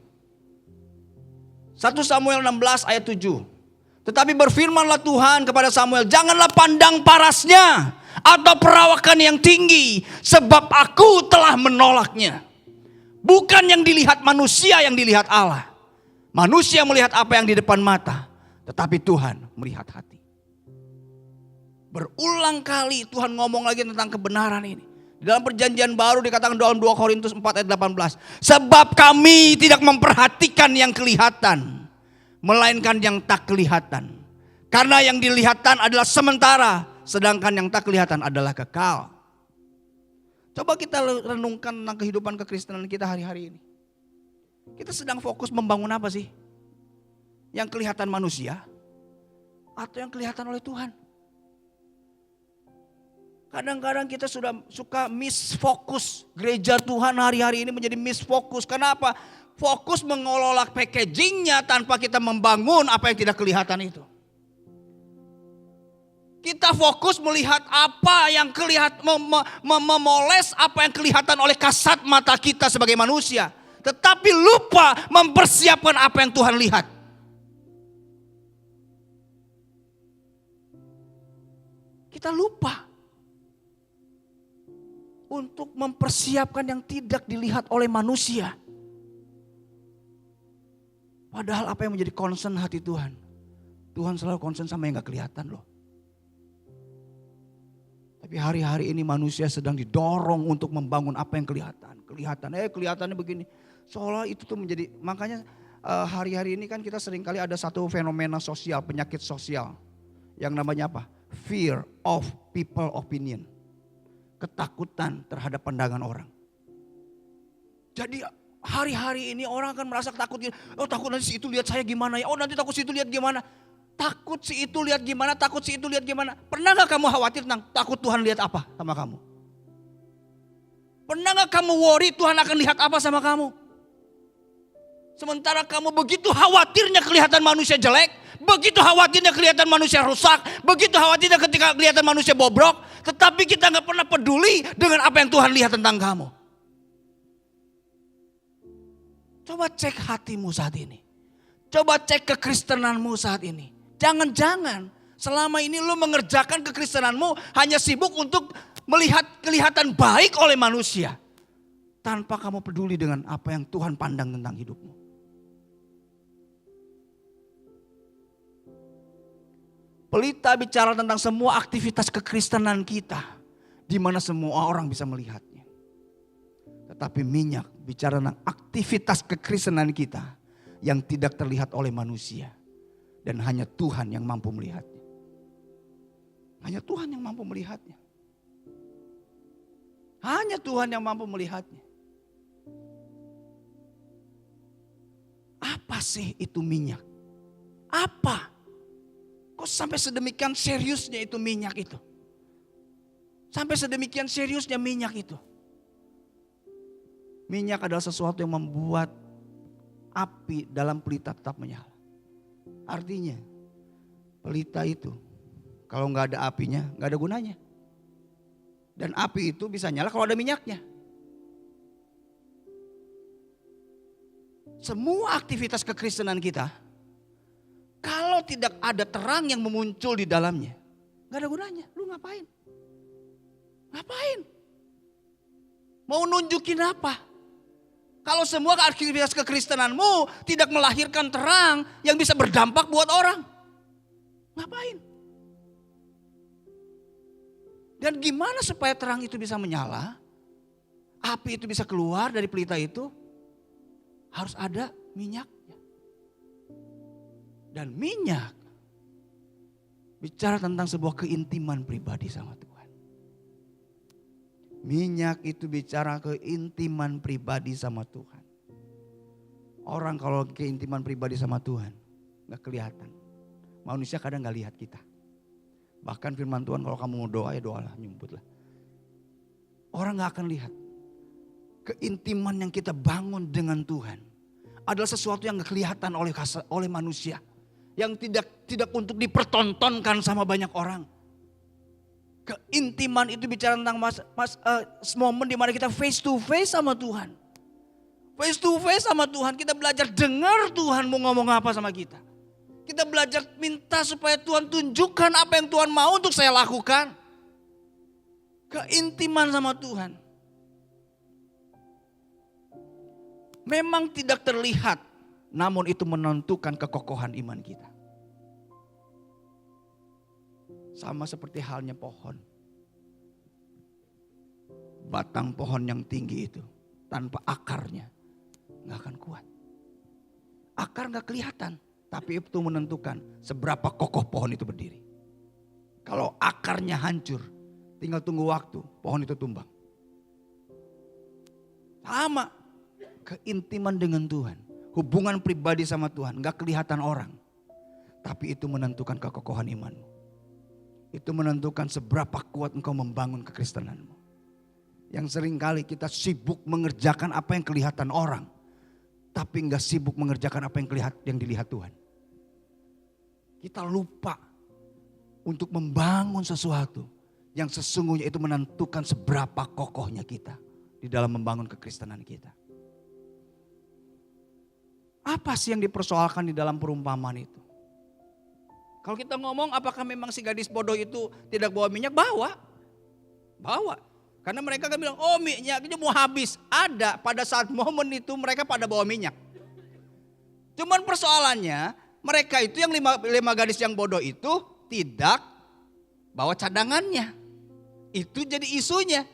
1 Samuel 16 ayat 7. Tetapi berfirmanlah Tuhan kepada Samuel, janganlah pandang parasnya atau perawakan yang tinggi, sebab aku telah menolaknya. Bukan yang dilihat manusia yang dilihat Allah. Manusia melihat apa yang di depan mata, tetapi Tuhan melihat hati. Berulang kali Tuhan ngomong lagi tentang kebenaran ini. Di dalam perjanjian baru dikatakan dalam 2 Korintus 4 ayat 18. Sebab kami tidak memperhatikan yang kelihatan, melainkan yang tak kelihatan. Karena yang dilihatkan adalah sementara, sedangkan yang tak kelihatan adalah kekal. Coba kita renungkan tentang kehidupan kekristenan kita hari-hari ini. Kita sedang fokus membangun apa sih? Yang kelihatan manusia atau yang kelihatan oleh Tuhan? Kadang-kadang kita sudah suka misfokus. Gereja Tuhan hari-hari ini menjadi misfokus. Kenapa? Fokus mengelola packagingnya tanpa kita membangun apa yang tidak kelihatan itu. Kita fokus melihat apa yang kelihatan, memoles apa yang kelihatan oleh kasat mata kita sebagai manusia. Tetapi lupa mempersiapkan apa yang Tuhan lihat. Kita lupa untuk mempersiapkan yang tidak dilihat oleh manusia. Padahal apa yang menjadi concern hati Tuhan? Tuhan selalu concern sama yang gak kelihatan loh. Tapi hari-hari ini manusia sedang didorong untuk membangun apa yang kelihatan. Kelihatannya begini. Seolah itu tuh menjadi, makanya hari-hari ini kan kita seringkali ada satu fenomena sosial, penyakit sosial. Yang namanya apa? Fear of people opinion. Ketakutan terhadap pandangan orang. Jadi hari-hari ini orang akan merasa takut. Oh takut nanti si itu lihat saya gimana ya. Oh nanti takut si itu lihat gimana. Takut si itu lihat gimana. Takut si itu lihat gimana. Pernah gak kamu khawatir tentang takut Tuhan lihat apa sama kamu? Pernah gak kamu worry Tuhan akan lihat apa sama kamu? Sementara kamu begitu khawatirnya kelihatan manusia jelek, begitu khawatirnya kelihatan manusia rusak, begitu khawatirnya ketika kelihatan manusia bobrok, tetapi kita nggak pernah peduli dengan apa yang Tuhan lihat tentang kamu. Coba cek hatimu saat ini. Coba cek kekristenanmu saat ini. Jangan-jangan selama ini lu mengerjakan kekristenanmu hanya sibuk untuk melihat kelihatan baik oleh manusia. Tanpa kamu peduli dengan apa yang Tuhan pandang tentang hidupmu. Pelita bicara tentang semua aktivitas kekristenan kita. Di mana semua orang bisa melihatnya. Tetapi minyak bicara tentang aktivitas kekristenan kita. Yang tidak terlihat oleh manusia. Dan hanya Tuhan yang mampu melihatnya. Hanya Tuhan yang mampu melihatnya. Hanya Tuhan yang mampu melihatnya. Apa sih itu minyak? Apa? Kok sampai sedemikian seriusnya itu minyak itu? Sampai sedemikian seriusnya minyak itu? Minyak adalah sesuatu yang membuat api dalam pelita tetap menyala. Artinya pelita itu kalau nggak ada apinya nggak ada gunanya. Dan api itu bisa nyala kalau ada minyaknya. Semua aktivitas kekristenan kita, kalau tidak ada terang yang memuncul di dalamnya, gak ada gunanya. Lu ngapain? Ngapain? Mau nunjukin apa? Kalau semua aktivitas kekristenanmu tidak melahirkan terang yang bisa berdampak buat orang. Ngapain? Dan gimana supaya terang itu bisa menyala? Api itu bisa keluar dari pelita itu? Harus ada minyaknya. Dan minyak bicara tentang sebuah keintiman pribadi sama Tuhan. Minyak itu bicara keintiman pribadi sama Tuhan. Orang kalau keintiman pribadi sama Tuhan gak kelihatan. Manusia kadang gak lihat kita. Bahkan firman Tuhan kalau kamu mau doa ya doalah, nyumputlah. Orang gak akan lihat. Keintiman yang kita bangun dengan Tuhan adalah sesuatu yang gak kelihatan oleh manusia. Yang tidak untuk dipertontonkan sama banyak orang. Keintiman itu bicara tentang momen di mana kita face to face sama Tuhan. Face to face sama Tuhan, kita belajar dengar Tuhan mau ngomong apa sama kita. Kita belajar minta supaya Tuhan tunjukkan apa yang Tuhan mau untuk saya lakukan. Keintiman sama Tuhan. Memang tidak terlihat, namun itu menentukan kekokohan iman kita. Sama seperti halnya pohon. Batang pohon yang tinggi itu, tanpa akarnya, gak akan kuat. Akar gak kelihatan, tapi itu menentukan seberapa kokoh pohon itu berdiri. Kalau akarnya hancur, tinggal tunggu waktu, pohon itu tumbang. Sama. Keintiman dengan Tuhan, hubungan pribadi sama Tuhan, gak kelihatan orang. Tapi itu menentukan kekokohan imanmu. Itu menentukan seberapa kuat engkau membangun kekristenanmu. Yang seringkali kita sibuk mengerjakan apa yang kelihatan orang. Tapi gak sibuk mengerjakan apa yang dilihat Tuhan. Kita lupa untuk membangun sesuatu yang sesungguhnya itu menentukan seberapa kokohnya kita di dalam membangun kekristenan kita. Apa sih yang dipersoalkan di dalam perumpamaan itu? Kalau kita ngomong apakah memang si gadis bodoh itu tidak bawa minyak? Bawa. Karena mereka kan bilang, oh minyaknya mau habis. Ada pada saat momen itu mereka pada bawa minyak. Cuman persoalannya mereka itu yang lima gadis yang bodoh itu tidak bawa cadangannya. Itu jadi isunya.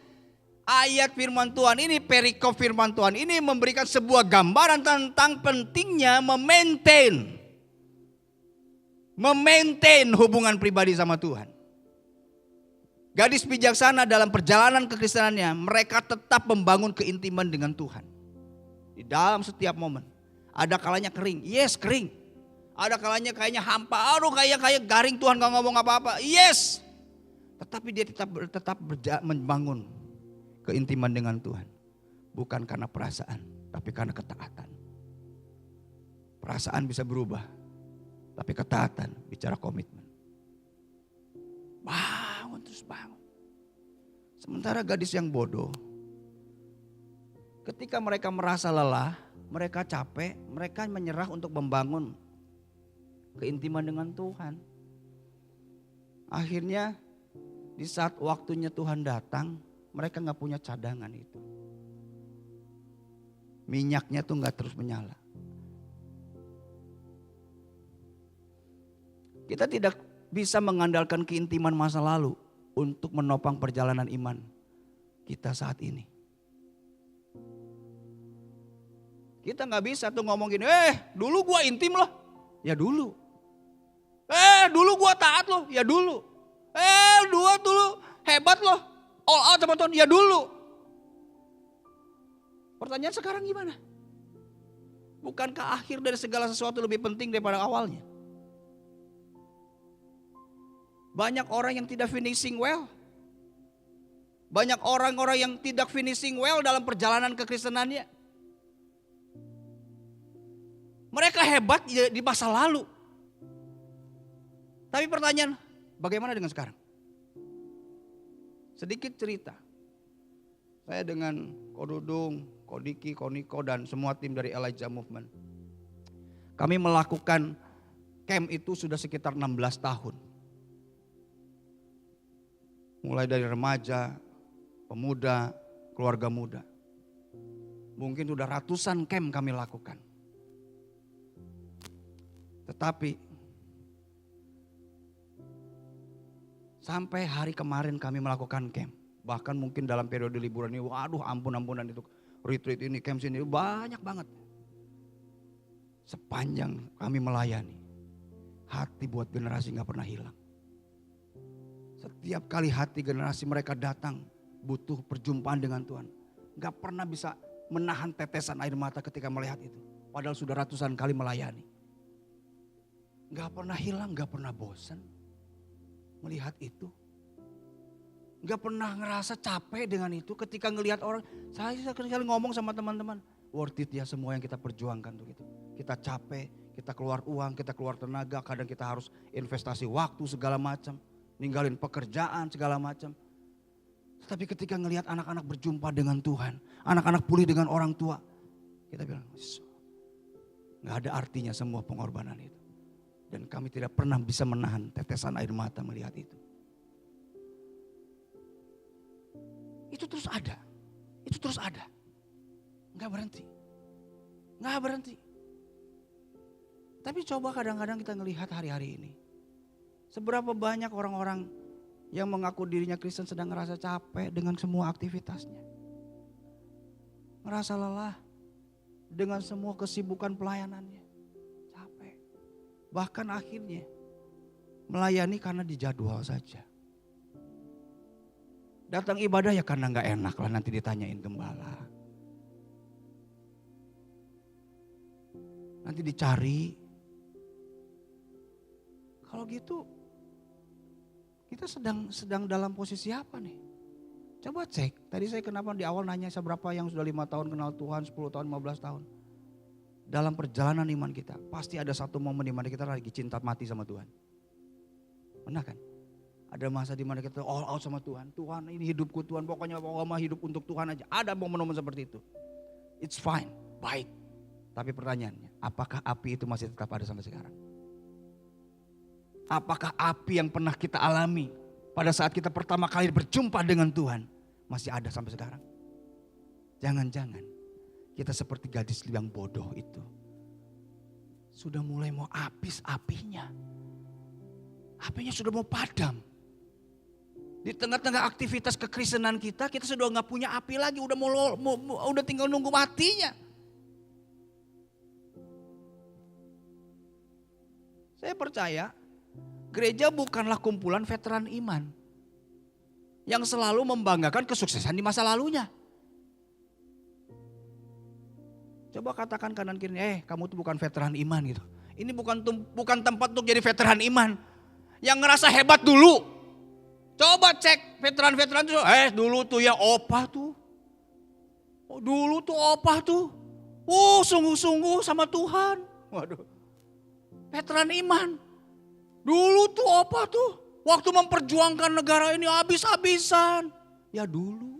Ayat firman Tuhan ini, perikop firman Tuhan ini memberikan sebuah gambaran tentang pentingnya memaintain hubungan pribadi sama Tuhan. Gadis bijaksana dalam perjalanan kekristenannya, mereka tetap membangun keintiman dengan Tuhan. Di dalam setiap momen. Ada kalanya kering, yes kering. Ada kalanya kayaknya hampa, aduh kayak garing Tuhan gak ngomong apa-apa, yes. Tetapi dia tetap membangun keintiman dengan Tuhan. Bukan karena perasaan, tapi karena ketaatan. Perasaan bisa berubah, tapi ketaatan bicara komitmen. Bangun terus bangun. Sementara gadis yang bodoh, ketika mereka merasa lelah, mereka capek, mereka menyerah untuk membangun keintiman dengan Tuhan. Akhirnya di saat waktunya Tuhan datang, mereka gak punya cadangan itu. Minyaknya tuh gak terus menyala. Kita tidak bisa mengandalkan keintiman masa lalu untuk menopang perjalanan iman kita saat ini. Kita gak bisa tuh ngomong gini, dulu gua intim loh. Ya dulu. Dulu gua taat loh. Ya dulu. Dulu hebat loh. All out sama Tuhan. Ya dulu. Pertanyaan sekarang gimana? Bukankah akhir dari segala sesuatu lebih penting daripada awalnya? Banyak orang yang tidak finishing well. Banyak orang-orang yang tidak finishing well dalam perjalanan kekristenannya. Mereka hebat di masa lalu. Tapi pertanyaan, bagaimana dengan sekarang? Sedikit cerita. Saya dengan Ko Dudung, Ko Diki, Ko Niko dan semua tim dari Elijah Movement. Kami melakukan camp itu sudah sekitar 16 tahun. Mulai dari remaja, pemuda, keluarga muda. Mungkin sudah ratusan camp kami lakukan. Tetapi sampai hari kemarin kami melakukan camp. Bahkan mungkin dalam periode liburan ini, waduh ampun-ampunan itu retreat ini, camp sini banyak banget. Sepanjang kami melayani, hati buat generasi gak pernah hilang. Setiap kali hati generasi mereka datang butuh perjumpaan dengan Tuhan. Gak pernah bisa menahan tetesan air mata ketika melihat itu. Padahal sudah ratusan kali melayani. Gak pernah hilang, gak pernah bosan melihat itu. Gak pernah ngerasa capek dengan itu ketika ngelihat orang. Saya sekali ngomong sama teman-teman, worth it ya semua yang kita perjuangkan tuh gitu. Kita capek, kita keluar uang, kita keluar tenaga, kadang kita harus investasi waktu segala macam. Ninggalin pekerjaan segala macam. Tapi ketika ngelihat anak-anak berjumpa dengan Tuhan, anak-anak pulih dengan orang tua, kita bilang, gak ada artinya semua pengorbanan itu. Dan kami tidak pernah bisa menahan tetesan air mata melihat itu. Itu terus ada. Itu terus ada. Gak berhenti. Gak berhenti. Tapi coba kadang-kadang kita ngelihat hari-hari ini. Seberapa banyak orang-orang yang mengaku dirinya Kristen sedang ngerasa capek dengan semua aktivitasnya. Ngerasa lelah dengan semua kesibukan pelayanannya. Capek. Bahkan akhirnya melayani karena dijadwal saja. Datang ibadah ya karena gak enak lah nanti ditanyain gembala. Nanti dicari. Kalau gitu kita sedang dalam posisi apa nih? Coba cek. Tadi saya kenapa di awal nanya seberapa yang sudah 5 tahun kenal Tuhan, 10 tahun, 15 tahun. Dalam perjalanan iman kita, pasti ada satu momen di mana kita lagi cinta mati sama Tuhan. Benar kan? Ada masa di mana kita all out sama Tuhan. Tuhan ini hidupku Tuhan, pokoknya hidup untuk Tuhan aja. Ada momen-momen seperti itu. It's fine, baik. Tapi pertanyaannya, apakah api itu masih tetap ada sampai sekarang? Apakah api yang pernah kita alami pada saat kita pertama kali berjumpa dengan Tuhan masih ada sampai sekarang? Jangan-jangan kita seperti gadis yang bodoh itu. Sudah mulai mau habis apinya. Apinya sudah mau padam. Di tengah-tengah aktivitas kekristenan kita sudah gak punya api lagi. Udah tinggal nunggu matinya. Saya percaya gereja bukanlah kumpulan veteran iman yang selalu membanggakan kesuksesan di masa lalunya. Coba katakan kanan kiri, kamu tuh bukan veteran iman gitu. Ini bukan tempat untuk jadi veteran iman. Yang ngerasa hebat dulu. Coba cek veteran-veteran tuh, dulu tuh ya opah tuh. Oh, dulu tuh opah tuh. Sungguh-sungguh sama Tuhan. Waduh. Veteran iman. Dulu tuh apa tuh? Waktu memperjuangkan negara ini habis-habisan. Ya dulu.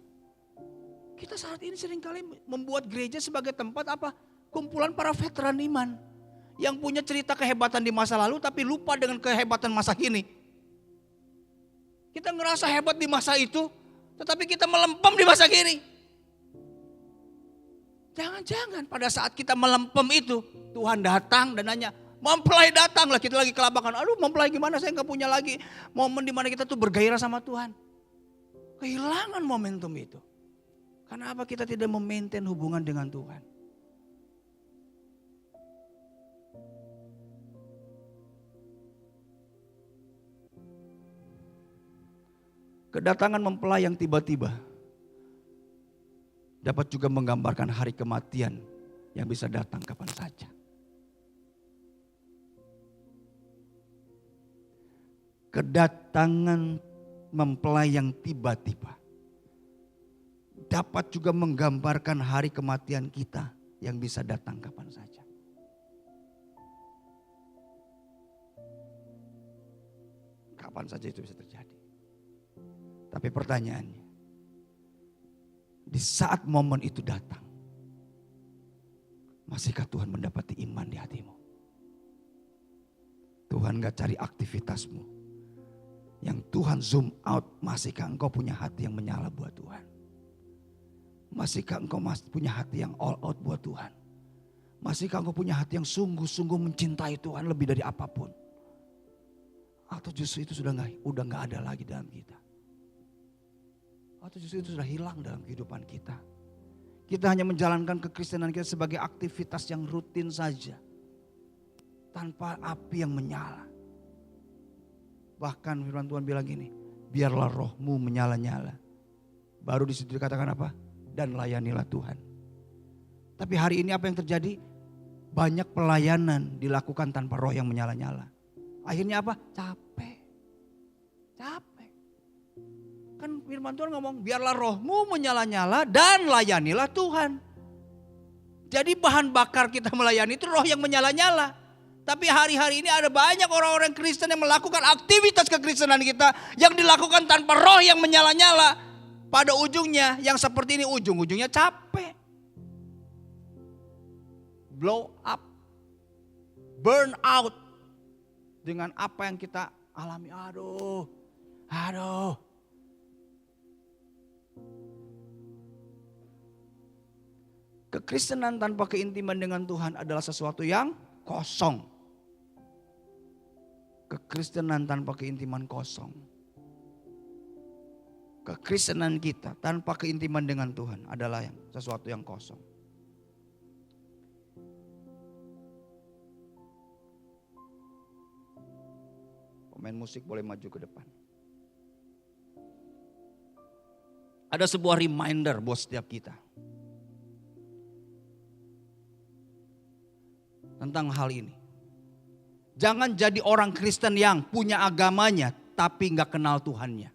Kita saat ini seringkali membuat gereja sebagai tempat apa? Kumpulan para veteran iman. Yang punya cerita kehebatan di masa lalu tapi lupa dengan kehebatan masa kini. Kita ngerasa hebat di masa itu, tetapi kita melempem di masa kini. Jangan-jangan pada saat kita melempem itu, Tuhan datang dan nanya, mempelai datanglah, kita lagi kelabakan. Aduh mempelai gimana, saya gak punya lagi momen dimana kita tuh bergairah sama Tuhan. Kehilangan momentum itu. Karena apa kita tidak memaintain hubungan dengan Tuhan? Kedatangan mempelai yang tiba-tiba dapat juga menggambarkan hari kematian yang bisa datang kapan saja. Kedatangan mempelai yang tiba-tiba dapat juga menggambarkan hari kematian kita yang bisa datang kapan saja. Kapan saja itu bisa terjadi. Tapi pertanyaannya, di saat momen itu datang, masihkah Tuhan mendapati iman di hatimu? Tuhan gak cari aktivitasmu. Yang Tuhan zoom out, masihkah engkau punya hati yang menyala buat Tuhan? Masihkah engkau punya hati yang all out buat Tuhan? Masihkah engkau punya hati yang sungguh-sungguh mencintai Tuhan lebih dari apapun? Atau justru itu udah gak ada lagi dalam kita? Atau justru itu sudah hilang dalam kehidupan kita? Kita hanya menjalankan kekristenan kita sebagai aktivitas yang rutin saja. Tanpa api yang menyala. Bahkan firman Tuhan bilang gini, biarlah rohmu menyala-nyala. Baru disitu dikatakan apa? Dan layanilah Tuhan. Tapi hari ini apa yang terjadi? Banyak pelayanan dilakukan tanpa roh yang menyala-nyala. Akhirnya apa? Capek. Kan firman Tuhan ngomong, biarlah rohmu menyala-nyala dan layanilah Tuhan. Jadi bahan bakar kita melayani itu roh yang menyala-nyala. Tapi hari-hari ini ada banyak orang-orang Kristen yang melakukan aktivitas kekristenan kita yang dilakukan tanpa roh yang menyala-nyala. Pada ujungnya yang seperti ini, ujung-ujungnya capek. Blow up. Burn out. Dengan apa yang kita alami. Aduh. Kekristenan tanpa keintiman dengan Tuhan adalah sesuatu yang kosong. Kekristenan tanpa keintiman kosong. Kekristenan kita tanpa keintiman dengan Tuhan adalah sesuatu yang kosong. Pemain musik boleh maju ke depan. Ada sebuah reminder buat setiap kita. Tentang hal ini. Jangan jadi orang Kristen yang punya agamanya tapi gak kenal Tuhannya.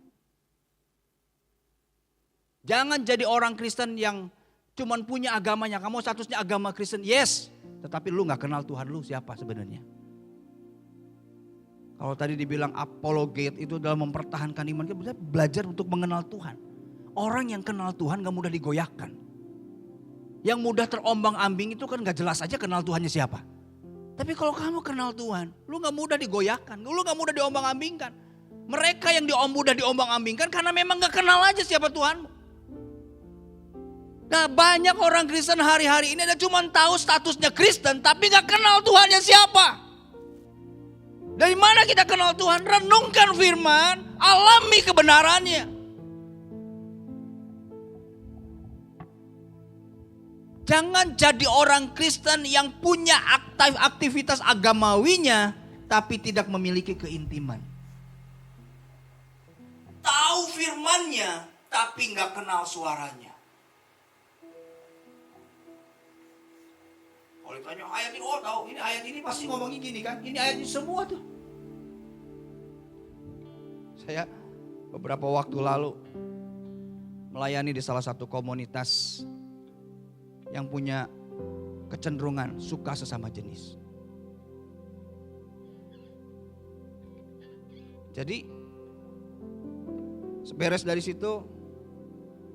Jangan jadi orang Kristen yang cuman punya agamanya. Kamu statusnya agama Kristen, yes. Tetapi lu gak kenal Tuhan lu siapa sebenarnya. Kalau tadi dibilang apologate itu dalam mempertahankan iman, kita belajar untuk mengenal Tuhan. Orang yang kenal Tuhan gak mudah digoyahkan. Yang mudah terombang ambing itu kan gak jelas aja kenal Tuhannya siapa. Tapi kalau kamu kenal Tuhan, lu gak mudah digoyahkan, lu gak mudah diombang-ambingkan. Mereka yang mudah diombang-ambingkan karena memang gak kenal aja siapa Tuhanmu. Nah banyak orang Kristen hari-hari ini ada cuma tahu statusnya Kristen tapi gak kenal Tuhannya siapa. Dari mana kita kenal Tuhan? Renungkan firman, alami kebenarannya. Jangan jadi orang Kristen yang punya aktivitas agamawinya tapi tidak memiliki keintiman. Tahu firmannya tapi nggak kenal suaranya. Kalau ditanya ayat ini, oh tahu ini ayat ini pasti ngomongin gini kan? Ini ayat ini semua tuh. Saya beberapa waktu lalu melayani di salah satu komunitas yang punya kecenderungan suka sesama jenis. Jadi beres dari situ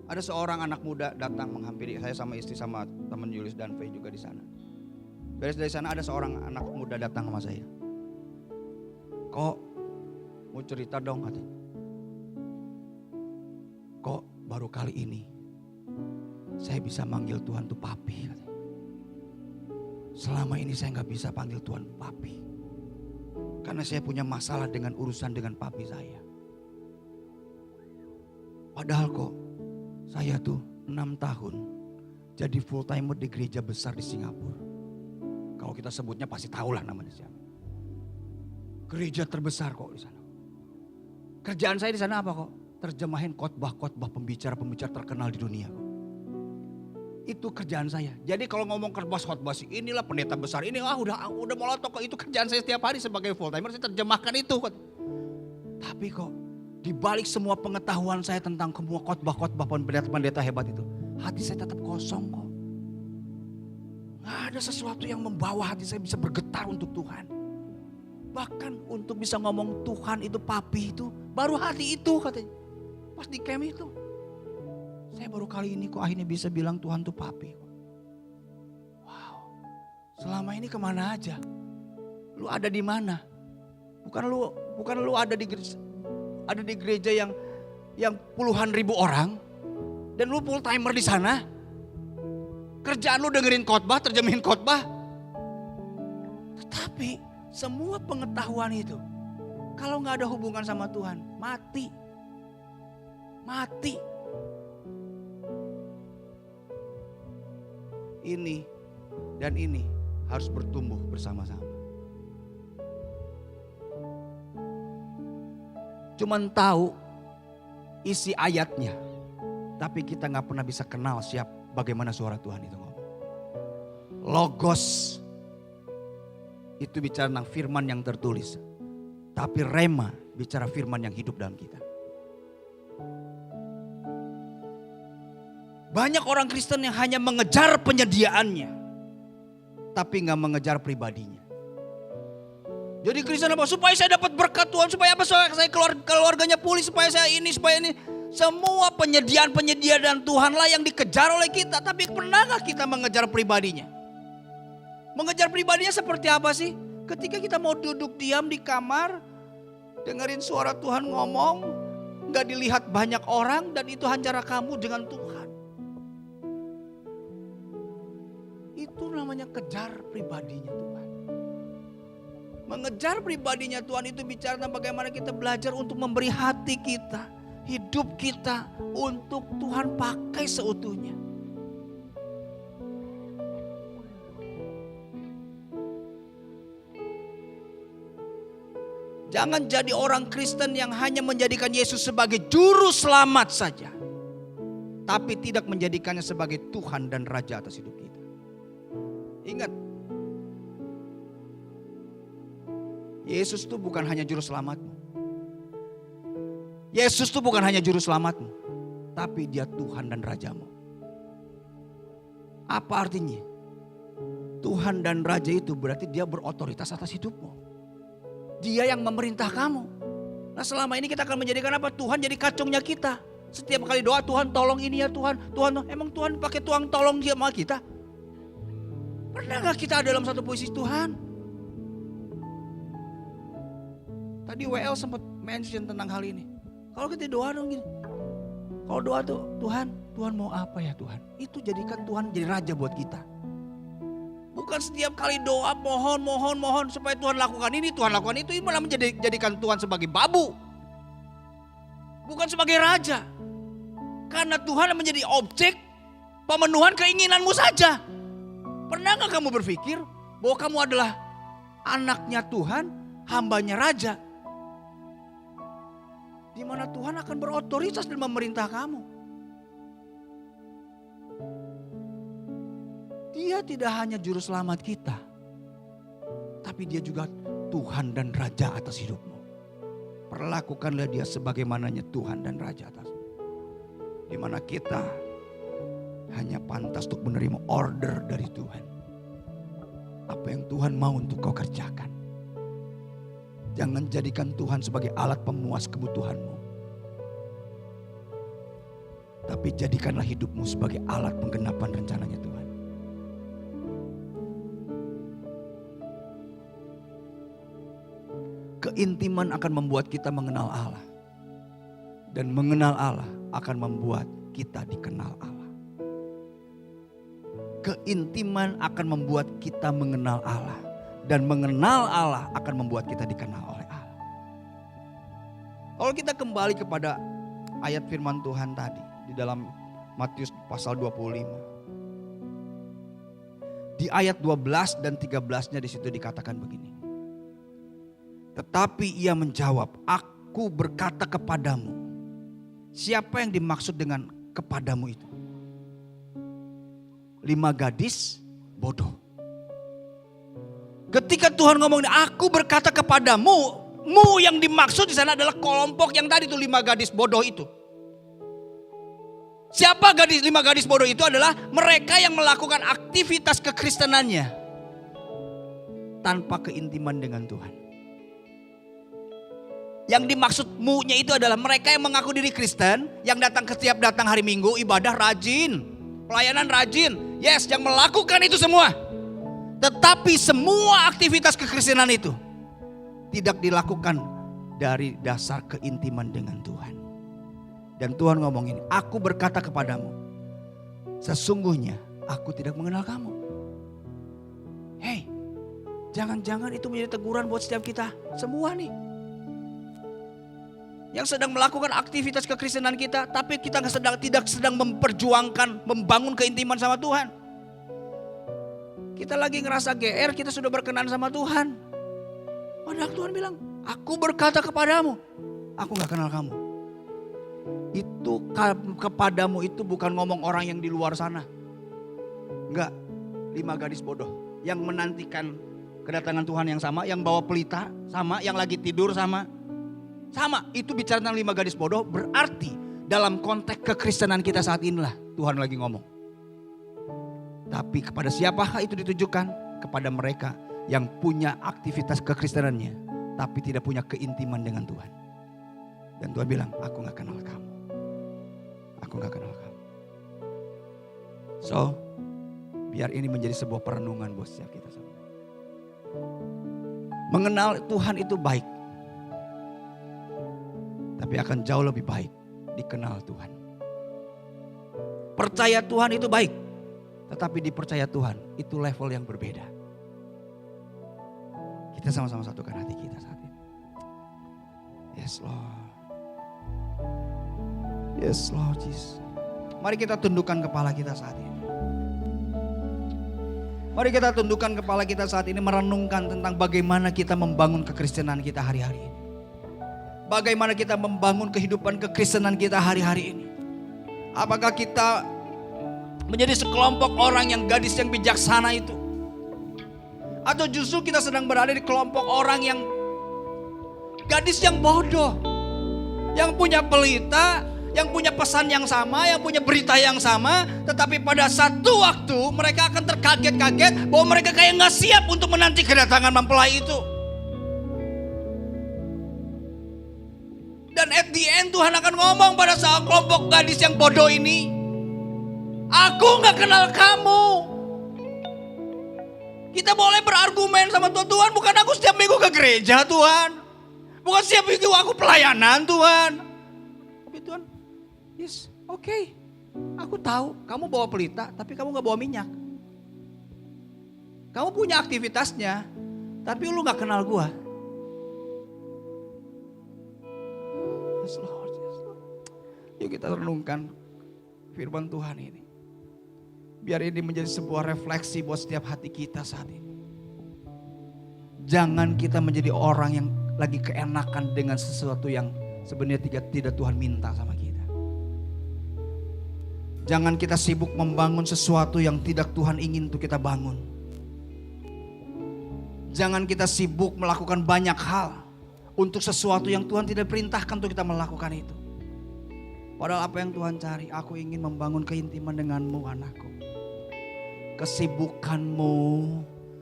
ada seorang anak muda datang menghampiri saya sama istri sama teman Julius dan Faye juga di sana. Beres dari sana ada seorang anak muda datang sama saya. Kok mau cerita dong katanya. Kok baru kali ini saya bisa manggil Tuhan tuh papi katanya. Selama ini saya gak bisa panggil Tuhan papi. Karena saya punya masalah dengan urusan dengan papi saya. Padahal kok saya tuh 6 tahun jadi full timer di gereja besar di Singapura. Kalau kita sebutnya pasti tahulah namanya siapa. Gereja terbesar kok di sana. Kerjaan saya di sana apa kok? Terjemahin khotbah-khotbah pembicara-pembicara terkenal di dunia kok. Itu kerjaan saya. Jadi kalau ngomong khotbah sih inilah pendeta besar ini, udah molotov kok, itu kerjaan saya setiap hari sebagai full timer, saya terjemahkan itu kok. Tapi kok di balik semua pengetahuan saya tentang semua khotbah-khotbah pendeta-pendeta hebat itu, hati saya tetap kosong kok. Gak ada sesuatu yang membawa hati saya bisa bergetar untuk Tuhan. Bahkan untuk bisa ngomong Tuhan itu papi itu, baru hati itu katanya. Pas di camp itu. Saya baru kali ini kok akhirnya bisa bilang Tuhan tuh papi. Wow. Selama ini kemana aja? Lu ada di mana? Bukan lu ada di gereja yang puluhan ribu orang dan lu full timer di sana. Kerjaan lu dengerin khotbah, terjemahin khotbah. Tetapi semua pengetahuan itu kalau nggak ada hubungan sama Tuhan, mati. Mati. Ini dan ini harus bertumbuh bersama-sama. Cuman tahu isi ayatnya, tapi kita nggak pernah bisa kenal bagaimana suara Tuhan itu ngomong. Logos itu bicara tentang firman yang tertulis, tapi rema bicara firman yang hidup dalam kita. Banyak orang Kristen yang hanya mengejar penyediaannya, tapi nggak mengejar pribadinya. Jadi Kristen apa? Supaya saya dapat berkat Tuhan, supaya apa? Supaya saya keluarganya pulih, supaya saya ini, supaya ini. Semua penyediaan Tuhanlah yang dikejar oleh kita. Tapi pernah gak kita mengejar pribadinya? Mengejar pribadinya seperti apa sih? Ketika kita mau duduk diam di kamar, dengerin suara Tuhan ngomong, gak dilihat banyak orang, dan itu hanya kamu dengan Tuhan. Itu namanya kejar pribadinya Tuhan. Mengejar pribadinya Tuhan itu bicara tentang bagaimana kita belajar untuk memberi hati kita, hidup kita untuk Tuhan pakai seutuhnya. Jangan jadi orang Kristen yang hanya menjadikan Yesus sebagai juru selamat saja, tapi tidak menjadikannya sebagai Tuhan dan Raja atas hidup kita. Ingat, Yesus itu bukan hanya juru selamatmu. Yesus itu bukan hanya juru selamatmu, tapi dia Tuhan dan Rajamu. Apa artinya? Tuhan dan Raja itu berarti dia berotoritas atas hidupmu. Dia yang memerintah kamu. Nah selama ini kita akan menjadikan apa? Tuhan jadi kacungnya kita. Setiap kali doa, Tuhan tolong ini ya Tuhan. Tuhan, emang Tuhan pakai tuang tolong dia sama kita? Pernah gak kita ada dalam satu posisi Tuhan? Tadi WL sempat mention tentang hal ini. Kalau kita doa dong gini. Kalau doa tuh Tuhan mau apa ya Tuhan? Itu jadikan Tuhan jadi raja buat kita. Bukan setiap kali doa mohon supaya Tuhan lakukan ini, Tuhan lakukan itu malah menjadikan Tuhan sebagai babu. Bukan sebagai raja. Karena Tuhan menjadi objek pemenuhan keinginanmu saja. Pernah gak kamu berpikir bahwa kamu adalah anaknya Tuhan, hambanya raja? Di mana Tuhan akan berotoritas dan memerintah kamu. Dia tidak hanya juru selamat kita, tapi dia juga Tuhan dan Raja atas hidupmu. Perlakukanlah dia sebagaimananya Tuhan dan Raja atasmu. Di mana kita hanya pantas untuk menerima order dari Tuhan. Apa yang Tuhan mau untuk kau kerjakan. Jangan jadikan Tuhan sebagai alat pemuas kebutuhanmu. Tapi jadikanlah hidupmu sebagai alat penggenapan rencananya Tuhan. Keintiman akan membuat kita mengenal Allah. Dan mengenal Allah akan membuat kita dikenal Allah. Keintiman akan membuat kita mengenal Allah. Dan mengenal Allah akan membuat kita dikenal oleh Allah. Kalau kita kembali kepada ayat firman Tuhan tadi. Di dalam Matius pasal 25. Di ayat 12 dan 13-nya di situ dikatakan begini. Tetapi ia menjawab, aku berkata kepadamu. Siapa yang dimaksud dengan kepadamu itu? 5 gadis bodoh. Ketika Tuhan ngomong, aku berkata kepadamu, mu yang dimaksud di sana adalah kelompok yang tadi tuh 5 gadis bodoh itu. Siapa 5 gadis bodoh itu adalah mereka yang melakukan aktivitas kekristenannya tanpa keintiman dengan Tuhan. Yang dimaksud mu-nya itu adalah mereka yang mengaku diri Kristen, yang setiap datang hari Minggu, ibadah rajin, pelayanan rajin. Yes, yang melakukan itu semua. Tetapi semua aktivitas kekristenan itu tidak dilakukan dari dasar keintiman dengan Tuhan. Dan Tuhan ngomong ini, aku berkata kepadamu, sesungguhnya aku tidak mengenal kamu. Hei, jangan-jangan itu menjadi teguran buat setiap kita semua nih. Yang sedang melakukan aktivitas kekristenan kita, tapi kita tidak sedang memperjuangkan, membangun keintiman sama Tuhan. Kita lagi ngerasa GR, kita sudah berkenan sama Tuhan. Padahal Tuhan bilang, aku berkata kepadamu, aku gak kenal kamu. Itu kepadamu itu bukan ngomong orang yang di luar sana. Enggak, 5 gadis bodoh yang menantikan kedatangan Tuhan yang sama, yang bawa pelita sama, yang lagi tidur sama. Sama, itu bicara tentang 5 gadis bodoh, berarti dalam konteks kekristenan kita saat inilah Tuhan lagi ngomong. Tapi kepada siapakah itu ditujukan? Kepada mereka yang punya aktivitas kekristenannya, tapi tidak punya keintiman dengan Tuhan. Dan Tuhan bilang, aku gak kenal kamu. Aku gak kenal kamu. So, biar ini menjadi sebuah perenungan buat setiap kita semua. Mengenal Tuhan itu baik. Tapi akan jauh lebih baik dikenal Tuhan. Percaya Tuhan itu baik. Tetapi dipercaya Tuhan itu level yang berbeda. Kita sama-sama satukan hati kita saat ini. Yes Lord. Yes Lord Jesus. Mari kita tundukkan kepala kita saat ini. Mari kita tundukkan kepala kita saat ini merenungkan tentang bagaimana kita membangun kekristenan kita hari-hari ini. Bagaimana kita membangun kehidupan kekristenan kita hari-hari ini. Apakah kita menjadi sekelompok orang yang gadis yang bijaksana itu? Atau justru kita sedang berada di kelompok orang yang gadis yang bodoh. Yang punya pelita, yang punya pesan yang sama, yang punya berita yang sama. Tetapi pada satu waktu mereka akan terkaget-kaget bahwa mereka kayak gak siap untuk menanti kedatangan mempelai itu. Dan at the end Tuhan akan ngomong pada saat kelompok gadis yang bodoh ini, aku gak kenal kamu. Kita boleh berargumen sama Tuhan, Tuhan bukan aku setiap minggu ke gereja Tuhan. Bukan setiap minggu aku pelayanan Tuhan. Tapi Tuhan, yes, oke. Aku tahu kamu bawa pelita tapi kamu gak bawa minyak. Kamu punya aktivitasnya tapi lu gak kenal gua. Yes Lord, yes Lord. Yuk kita renungkan firman Tuhan ini. Biar ini menjadi sebuah refleksi buat setiap hati kita saat ini. Jangan kita menjadi orang yang lagi keenakan dengan sesuatu yang sebenarnya tidak Tuhan minta sama kita. Jangan kita sibuk membangun sesuatu yang tidak Tuhan ingin untuk kita bangun. Jangan kita sibuk melakukan banyak hal untuk sesuatu yang Tuhan tidak perintahkan untuk kita melakukan itu. Padahal apa yang Tuhan cari, aku ingin membangun keintiman denganmu anakku. Kesibukanmu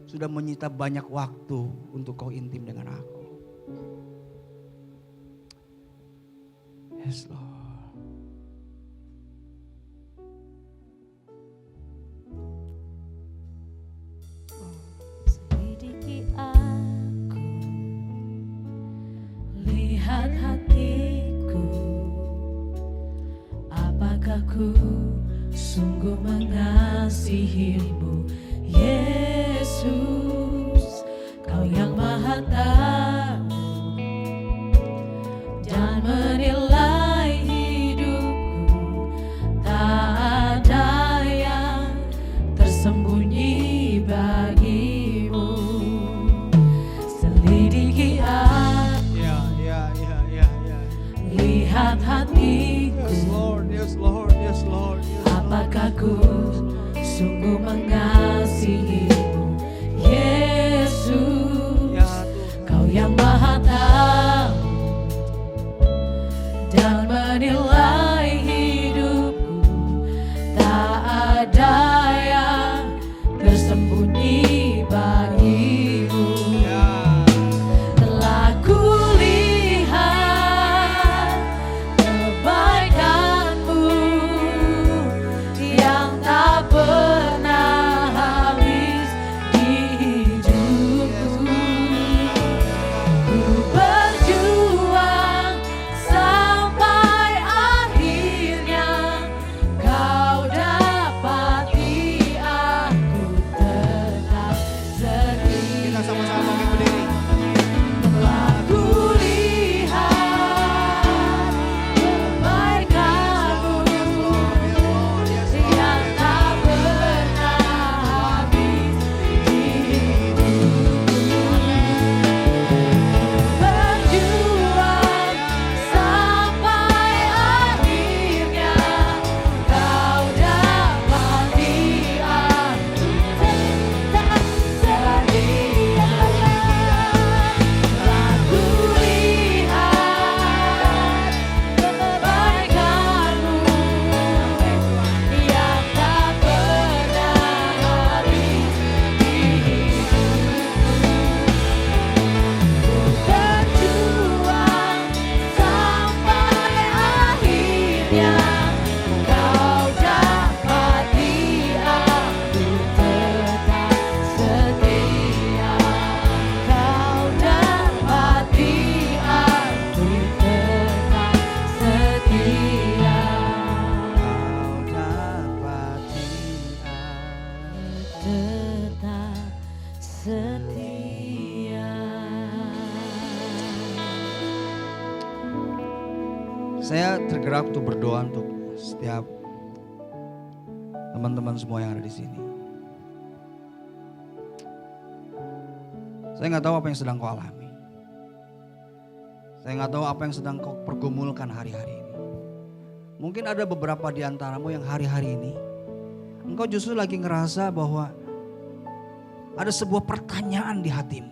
sudah menyita banyak waktu untuk kau intim dengan aku. Yes Lord. Selidiki aku, lihat hatiku, apakah ku sungguh mengasihimu, Yesus, Kau yang Maha Tahu dan menilai hidupku, tak ada yang tersembunyi bagimu. Selidiki aku, lihat hatiku, Yes Lord, yes Lord, yes Lord. apakah ku sungguh mengasihimu, Yesus, Kau yang Maha Tahu dan menilai hidupku, tak ada yang tersembunyi bagimu. Telah kulihat kebaikan-Mu yang tak pernah habis di hidupku. Ku berjuang sampai akhirnya Kau dapati aku tetap setia. Kita sama-sama bangkit berdiri. Telah kulihat kebaikan-Mu yang tak pernah habis di hidupku. Berjuang sampai akhirnya Kau dapati aku tetap setia. Telah kulihat kebaikan-Mu yang tak pernah habis di hidupku. Berjuang sampai akhirnya Kau dapati aku tetap setia. Kau dapati aku tetap setia. Tetap setia. Saya tergerak untuk berdoa untuk setiap teman-teman semua yang ada di sini. Saya nggak tahu apa yang sedang kau alami. Saya nggak tahu apa yang sedang kau pergumulkan hari-hari ini. Mungkin ada beberapa di antaramu yang hari-hari ini engkau justru lagi ngerasa bahwa ada sebuah pertanyaan di hatimu.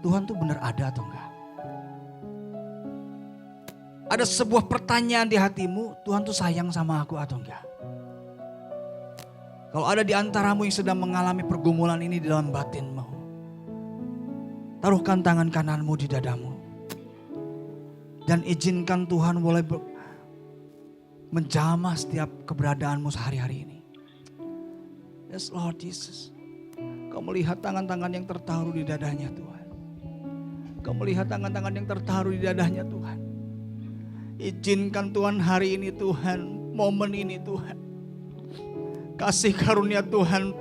Tuhan tuh benar ada atau enggak? Ada sebuah pertanyaan di hatimu, Tuhan tuh sayang sama aku atau enggak? Kalau ada di antaramu yang sedang mengalami pergumulan ini di dalam batinmu, taruhkan tangan kananmu di dadamu. Dan izinkan Tuhan boleh menjamah setiap keberadaanmu sehari-hari ini. Yes Lord Jesus. Kau melihat tangan-tangan yang tertaruh di dadanya Tuhan. Kau melihat tangan-tangan yang tertaruh di dadanya Tuhan. Izinkan Tuhan hari ini Tuhan, momen ini Tuhan. Kasih karunia Tuhan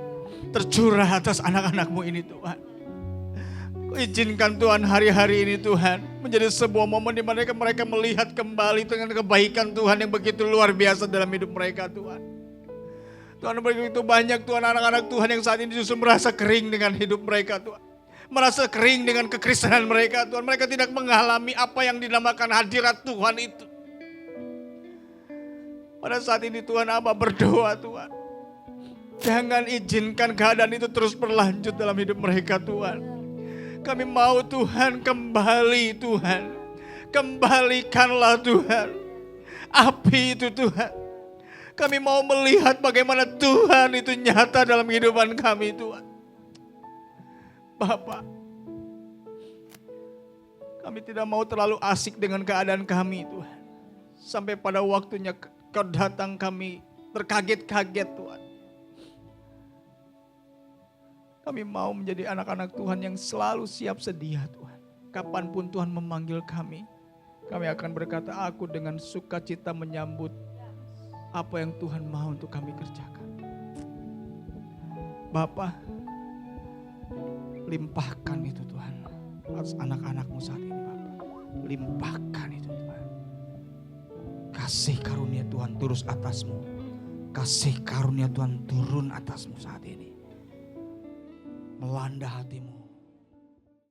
tercurah atas anak-anak-Mu ini Tuhan. Izinkan Tuhan hari-hari ini Tuhan menjadi sebuah momen di mana mereka melihat kembali dengan kebaikan Tuhan yang begitu luar biasa dalam hidup mereka Tuhan. Tuhan begitu banyak Tuhan anak-anak Tuhan yang saat ini justru merasa kering dengan hidup mereka Tuhan. Merasa kering dengan kekristenan mereka Tuhan. Mereka tidak mengalami apa yang dinamakan hadirat Tuhan itu. Pada saat ini Tuhan Aba berdoa Tuhan. Jangan izinkan keadaan itu terus berlanjut dalam hidup mereka Tuhan. Kami mau Tuhan kembali Tuhan. Kembalikanlah Tuhan api itu Tuhan. Kami mau melihat bagaimana Tuhan itu nyata dalam kehidupan kami Tuhan. Bapak, Kami tidak mau terlalu asik dengan keadaan kami Tuhan. Sampai pada waktunya Kau datang kami terkaget-kaget Tuhan. Kami mau menjadi anak-anak Tuhan yang selalu siap sedia Tuhan. Kapanpun Tuhan memanggil kami akan berkata, aku dengan sukacita menyambut apa yang Tuhan mau untuk kami kerjakan. Bapa, limpahkan itu Tuhan atas anak-anak-Mu saat ini Bapa. Limpahkan itu Tuhan. Kasih karunia Tuhan terus atas-Mu. Kasih karunia Tuhan turun atas-Mu saat ini. Melanda hati-Mu.